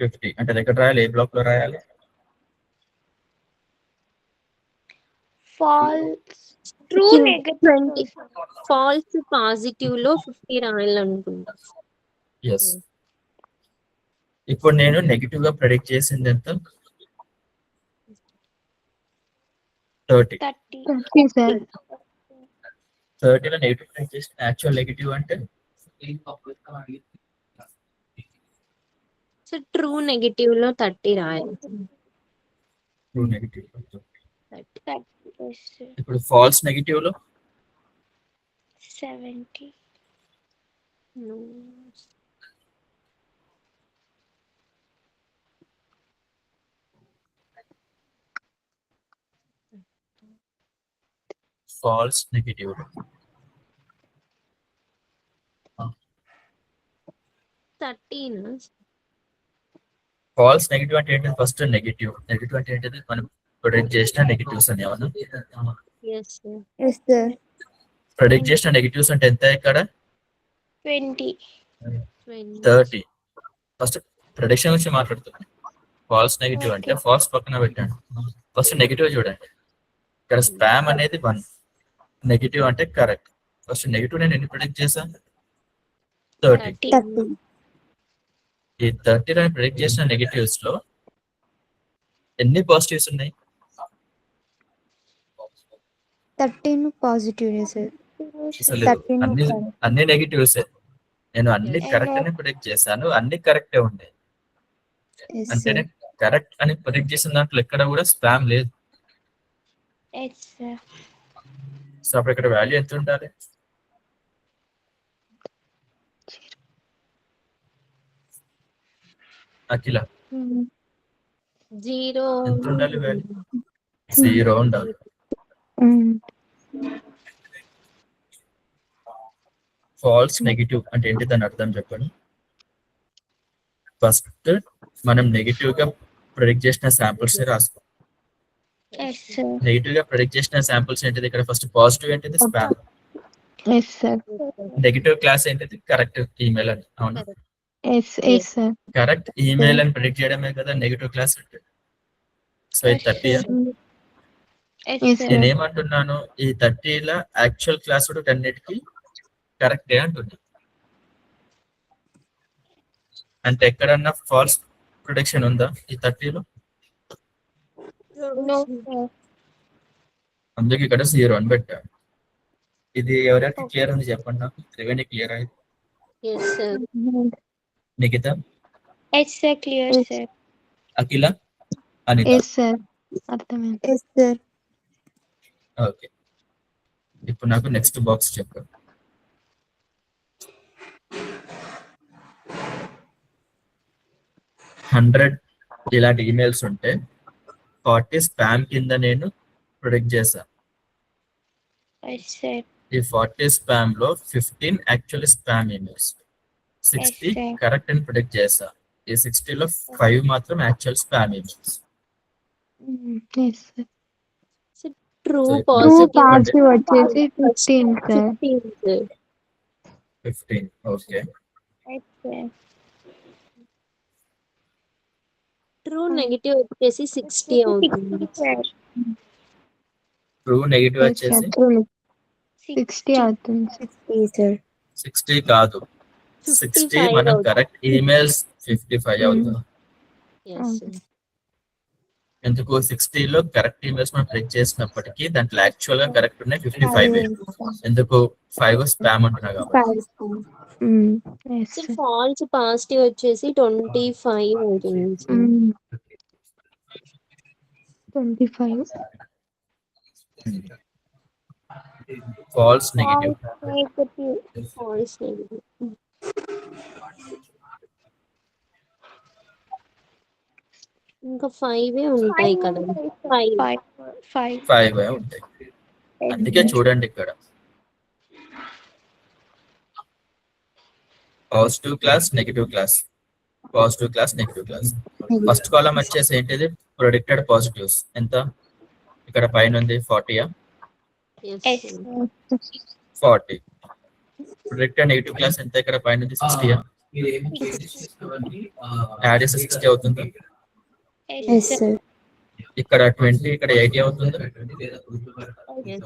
50. అంటే అది ఎక్కడ రాయాలి, ఏ బ్లాక్ లో రాయాలి? False. True, negative. 20 falls positive లో 50 రాయాలనుకుంటా. ఎస్. ఇప్పుడు నేను నెగిటివ్ గా ప్రిడిక్ట్ చేసింది ఎంత? 30. 30. 30, sir. 30లో నెగిటివ్ ప్రిడిక్ట్ చేసిన యాక్చువల్ నెగిటివ్ అంటే సో ట్రూ నెగటివ్ లో 30 రాయాలి. True negative. 30, yes, sir. ఇప్పుడు ఫాల్స్ నెగిటివ్ లో 70. No. ఫాల్స్ నెగిటివ్ లో 13. ఫాల్స్ నెగిటివ్ అంటే ఏంటి? First negative. నెగిటివ్ అంటే ఏంటిది? మనం ప్రిడిక్ట్ చేసిన నెగిటివ్స్ అని ఏమన్నా yes sir. Yes sir. Predict చేసిన నెగిటివ్స్ అంటే ఎంత ఇక్కడ? 20. 30. ఫస్ట్ ప్రిడిక్షన్ గురించి మాట్లాడుతున్నాం. ఫాల్స్ నెగిటివ్ అంటే ఫాల్స్ పక్కన పెట్టండి, ఫస్ట్ నెగిటివ్ చూడండి. ఇక్కడ స్పామ్ అనేది 1, నెగిటివ్ అంటే కరెక్ట్. ఫస్ట్ నెగిటివ్ నేను ఎన్ని ప్రిడిక్ట్ చేశాను? 30. 30. ఈ 30 నేను ప్రిడిక్ట్ చేసిన నెగిటివ్స్ లో ఎన్ని పాజిటివ్స్ ఉన్నాయి? 13 పాజిటివ్ సార్. అసలు 13 అన్ని నెగిటివ్స్. నేను అన్ని Yes. కరెక్ట్ అని ప్రిడిక్ట్ చేశాను, అన్ని కరెక్టే ఉన్నాయి. ఎస్ అంటే సార్. కరెక్ట్ అని ప్రిడిక్ట్ చేసిన దాంట్లో ఎక్కడ కూడా స్పామ్ లేదు. Yes, sir. సో అప్పుడు ఇక్కడ వాల్యూ ఎంత ఉండాలి? అఖిల 0 ఎంత ఉండాలి వాల్యూ? 0 ఉండాలి. ఫాల్స్ నెగిటివ్ అంటే ఏంటి, దాని అర్థం చెప్పండి. ఫస్ట్ మనం నెగిటివ్ గా ప్రిడిక్ట్ చేసిన శాంపుల్స్ రాసుకో. Yes, sir. నెగిటివ్ గా ప్రిడిక్ట్ చేసిన శాంపుల్స్ ఏంటిది? ఇక్కడ ఫస్ట్ పాజిటివ్ ఏంటిది? Spam. Yes, sir. Negative class ఏంటిది? కరెక్ట్ ఈమెయిల్ అని. అవునా? Yes, yes, sir. Correct email అని ప్రిడిక్ట్ చేయడమే కదా నెగిటివ్ క్లాస్ అంటే. సో ఈ 30. Yes, Yes, sir. sir. నేనేమంటున్నాను, ఈ 30ల యాక్చువల్ క్లాస్ కూడా 10కి కరెక్టే అంటున్నా. అంటే ఎక్కడన్నా ఫాల్స్ ప్రొడిక్షన్ ఉందా ఈ 30లో? No, sir. అందుకే ఇక్కడ 0 అని పెట్టాను. ఇది ఎవరికి క్లియర్ ఉంది చెప్పండి నాకు. త్రివేణి క్లియర్ అయింది? Yes sir. Nikhitha, Yes, sir. Clear, Yes. sir. Akhila, Anitha. Yes, sir. అర్థమైంది. Yes sir. ఓకే, ఇప్పుడు నాకు నెక్స్ట్ బాక్స్ చెప్పండి. 100 ఇలాంటి ఈమెయిల్స్ ఉంటే 40 స్పామ్ కింద నేను ప్రొడిక్ట్ చేశాను. Yes, sir. ఈ 40 స్పామ్ లో 15 actually spam emails, 60 Yes, sir. Correct అని ప్రిడిక్ట్ చేశా. ఈ 60లో 5 మాత్రం actual spam emails. Yes, sir. True So, True positive positive వచ్చేసి 15, sir. 15 sir. 15. Okay, Yes, sir. True negative వచ్చేసి 60 అవుతుంది. Sir. ట్రూ నెగిటివ్ Yes, వచ్చేసి sir. True. 60 అవుతుంది. 60 సార్. 60 కాదు, 60 55 మనం అవుతుంది. కరెక్ట్ ఈమెయిల్స్ 55 అవుతుంది. Yes sir. ఎందుకు 60లో కరెక్ట్ ఇమేజ్ మనం క్లిక్ చేసినప్పటికీ దాంట్లో యాక్చువల్ గా కరెక్ట్ ఉన్నాయి 55. ఎందుకు 5 స్పామ్ అంటున్నా కాబట్టి. సార్ ఫాల్స్ పాజిటివ్ వచ్చేసి 25 అవుతుంది sir. 25. False negative. False negative. ఇంకా 5 ఉంటాయి కదా. 5 5 ఉంటాయి. అందుకే చూడండి ఇక్కడ positive class, negative class, positive class, negative class. First column వచ్చేసి ఏంటిది ప్రొడిక్టెడ్ పాజిటివ్స్ ఎంత ఇక్కడ పైన ఉంది 40. yes Yes. sir. 40. ప్రొడిక్టెడ్ negative class ఎంత ఇక్కడ పైన ఉంది 60. యాడ్ చేస్తే 60 అవుతుంది. yes sir. ఇక్కడ 20 ఇక్కడ 80 అవుతుంది. yes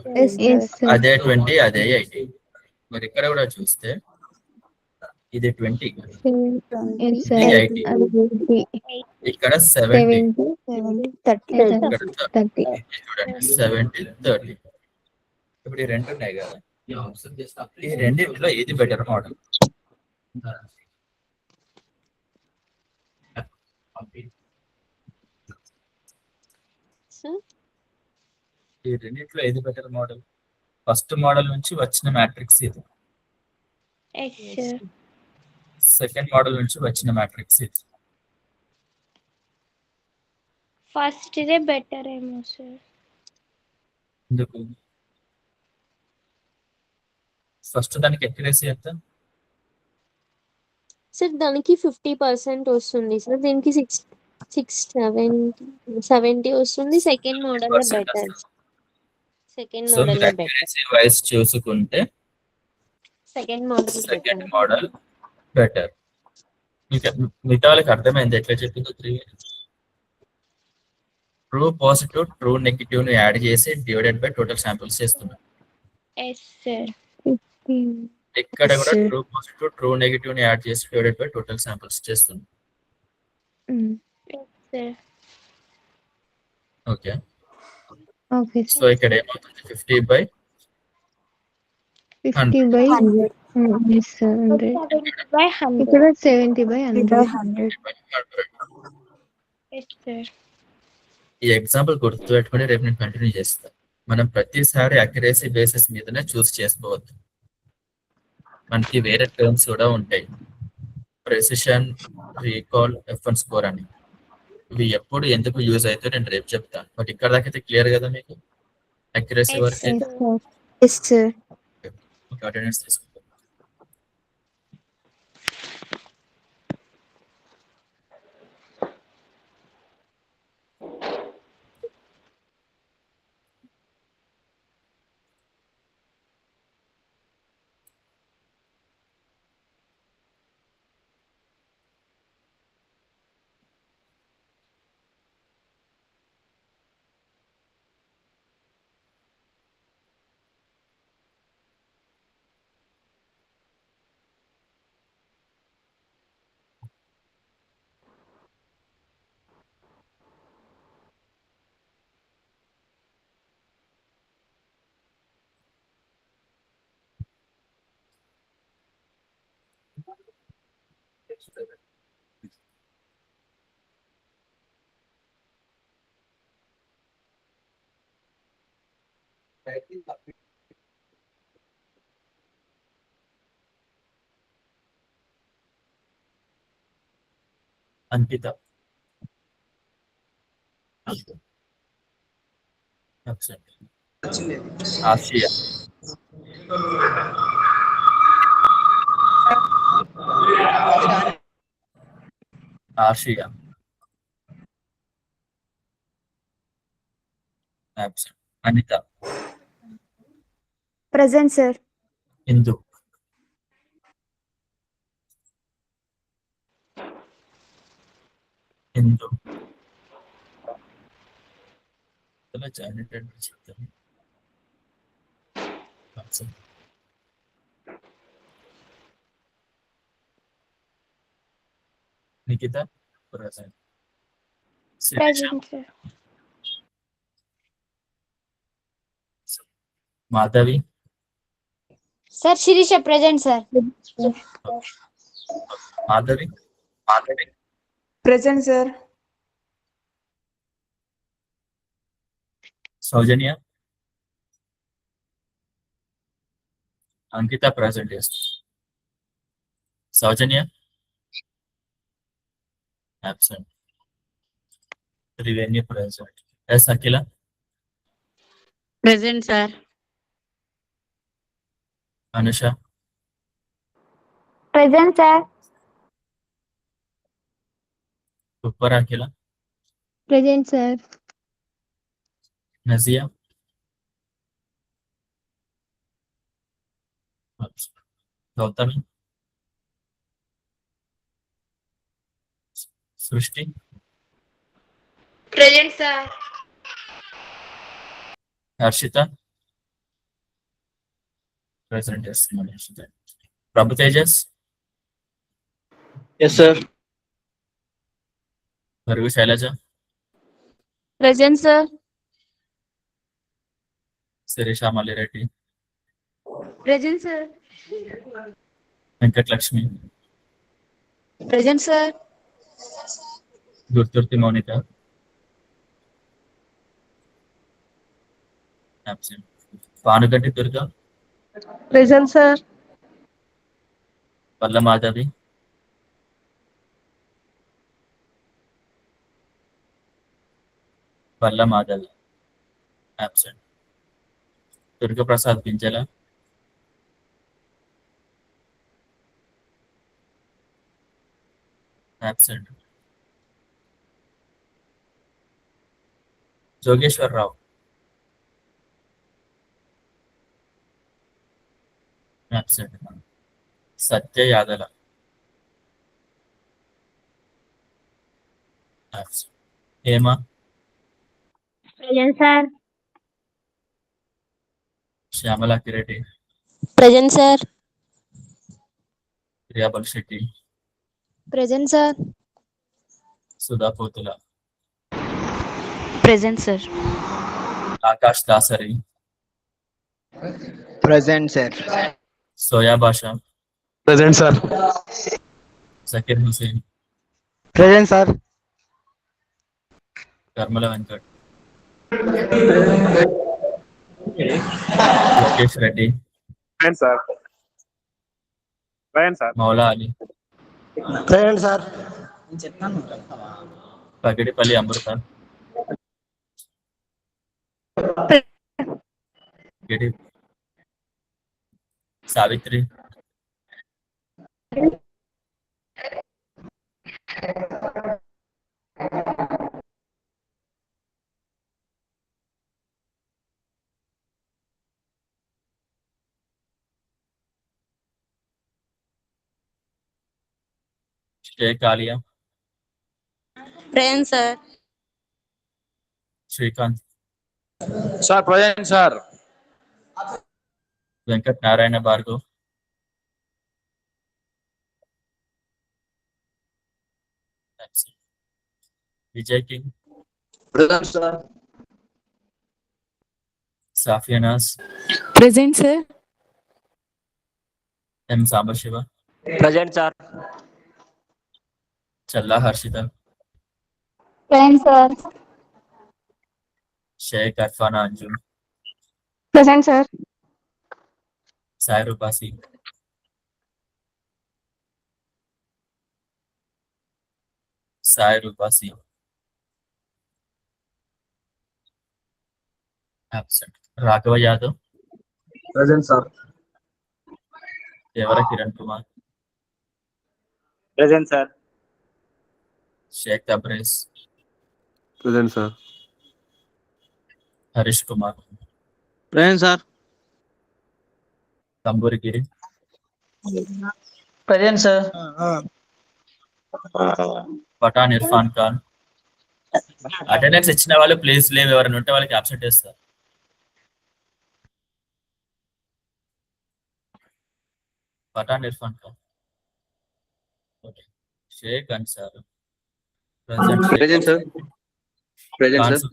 Yes, sir. అదే 20 అదే 80. మరి ఇక్కడ కూడా చూస్తే ఇది 20 Yes, sir. ఇది 80 ఇక్కడ 70 ఇక్కడ 30. చూడండి 70 30. ఇప్పుడు ఈ రెండు ఉన్నాయి కదా, ఈ రెండింటిలో ఏది బెటర్ మోడల్? sir. ఈ రెండింటిలో ఏది బెటర్ మోడల్? ఫస్ట్ మోడల్ నుంచి వచ్చిన మ్యాట్రిక్స్ ఇది, Yes, sir. సెకండ్ మోడల్ నుంచి వచ్చిన మ్యాట్రిక్స్ ఇది. ఫస్ట్ ఇదే బెటర్ ఏమో సార్. ఎందుకు? ఫస్ట్ దానికి ఎక్యురసీ ఎంత? సార్ దానికి 50% వస్తుంది సార్, దీనికి 70 వస్తుంది. Second model better. Second so model మీరు బెటర్. అక్యురసీ వైస్ చూసుకుంటే second model second model better. మిగతా వాళ్ళకి అర్థమైంది ఎట్లా చెప్పిందో 3. ట్రూ పాజిటివ్, ట్రూ నెగిటివ్ ని యాడ్ చేసి డివైడెడ్ బై టోటల్ శాంపిల్స్ చేస్తున్నాం. Yes, sir. ఇక్కడ కూడా Sure. True positive, true negative ని యాడ్ చేసి డివైడెడ్ బై టోటల్ శాంపిల్స్ చేస్తున్నాం. Sir. ఓకే, Okay, సో ఇక్కడ ఏమవుతుంది 50 by 50 by 100. Yes, sir. 100. 70 by 100. ఇక్కడ 70 by 100. 100. Yes, sir. ఈ ఎగ్జాంపుల్ గుర్తుపెట్టుకుని రేపు నేను కంటిన్యూ చేస్తాను. మనం ప్రతిసారి అక్యురసీ బేసిస్ మీదనే చూస్ చేసుకోవద్దు, మనకి వేరే టర్మ్స్ కూడా ఉంటాయి. ప్రెసిషన్, రీకాల్, F1 స్కోర్ అని ఇవి ఎప్పుడు ఎందుకు యూజ్ అయితే నేను రేపు చెప్తాను. బట్ ఇక్కడ దాకా అయితే క్లియర్ కదా మీకు అక్యురసీ Yes, వరకు? Yes, sir. Yes, sir. Attendance తీసుకుంటాం. Ankitha, absent. Asiya, Asiya absent. Anitha, Present, sir. Indu, Indu ఇలా జాయిన్ చెప్తాను. Absent. Nikhitha, present. Sirisha, Present, sir. Madhavi, sir Sirisha present sir. Madhavi, Present, sir. Soujanya, Ankitha present చేస్తా. Soujanya absent. Triveni present. Yes Akhila, present sir. Anusha, present sir. Super Akhila, present sir. Nazia, Gouthami, Srishti, present sir. Harshitha present చేస్తున్నాడు. Harshitha. Prabhu Tejas, yes sir. Parugu Shailaja, present sir. Sirisha Mallireddy, present sir. Venkatalakshmi, present sir. Gurturthi Mounika, absent. Panuganti Durga, Present, sir. Palla Madhavi, Palla Madhavi absent. Durgaprasad Pinjala, absent. Jogeswararao, absent. Satya Yadala, absent. Hema, present sir. Shyamala Kireddy, present sir. Priyabal Shetty, present sir. Sudha Pothula, present sir. Akash Dasari, present sir. Soya Basha, present sir. Zakir Husain, present sir. Karmala Venkat, Lokesh Reddy, Present, sir. Present, sir. Moula Ali, present sir. Pagidipalli Amrutha, Gidi Savitri, Sheikh Aliya, present sir. Srikanth, sir present sir. Venkat Narayana Bhargav, Vijay King, present sir. Safiyanas, present sir. M Sambasiva, present sir. Challa Harshitha, present sir. Sheikh Arfana Anju, present sir. Sai Rupasi, Sai Rupasi absent. Raghava Yadav, present sir. Devara Kiran Kumar, Present, sir. Sheikh Tabrez, Present, sir. Harish Kumar, present sir. Thamburigiri, present sir. Pathan Irfan Khan. Attendance ఇచ్చిన వాళ్ళు please లేవు, ఎవరైనా ఉంటే వాళ్ళకి absent చేస్తారు. Pathan Irfan Khan, Shaik Ansar, present sir. Present sir.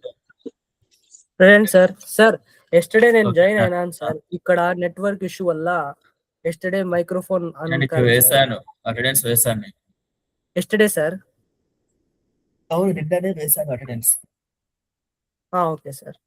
Present sir. Sir yesterday నేను Okay, join sir. అయినాను sir. ఇక్కడ నెట్వర్క్ ఇష్యూ వల్ల ఎస్టర్డే మైక్రోఫోన్ నేను నీకు వేసాను, అటెండెన్స్ వేసాను నీకు. Yesterday sir. అవును, నిన్ననే వేసాను అటెండెన్స్. Okay sir.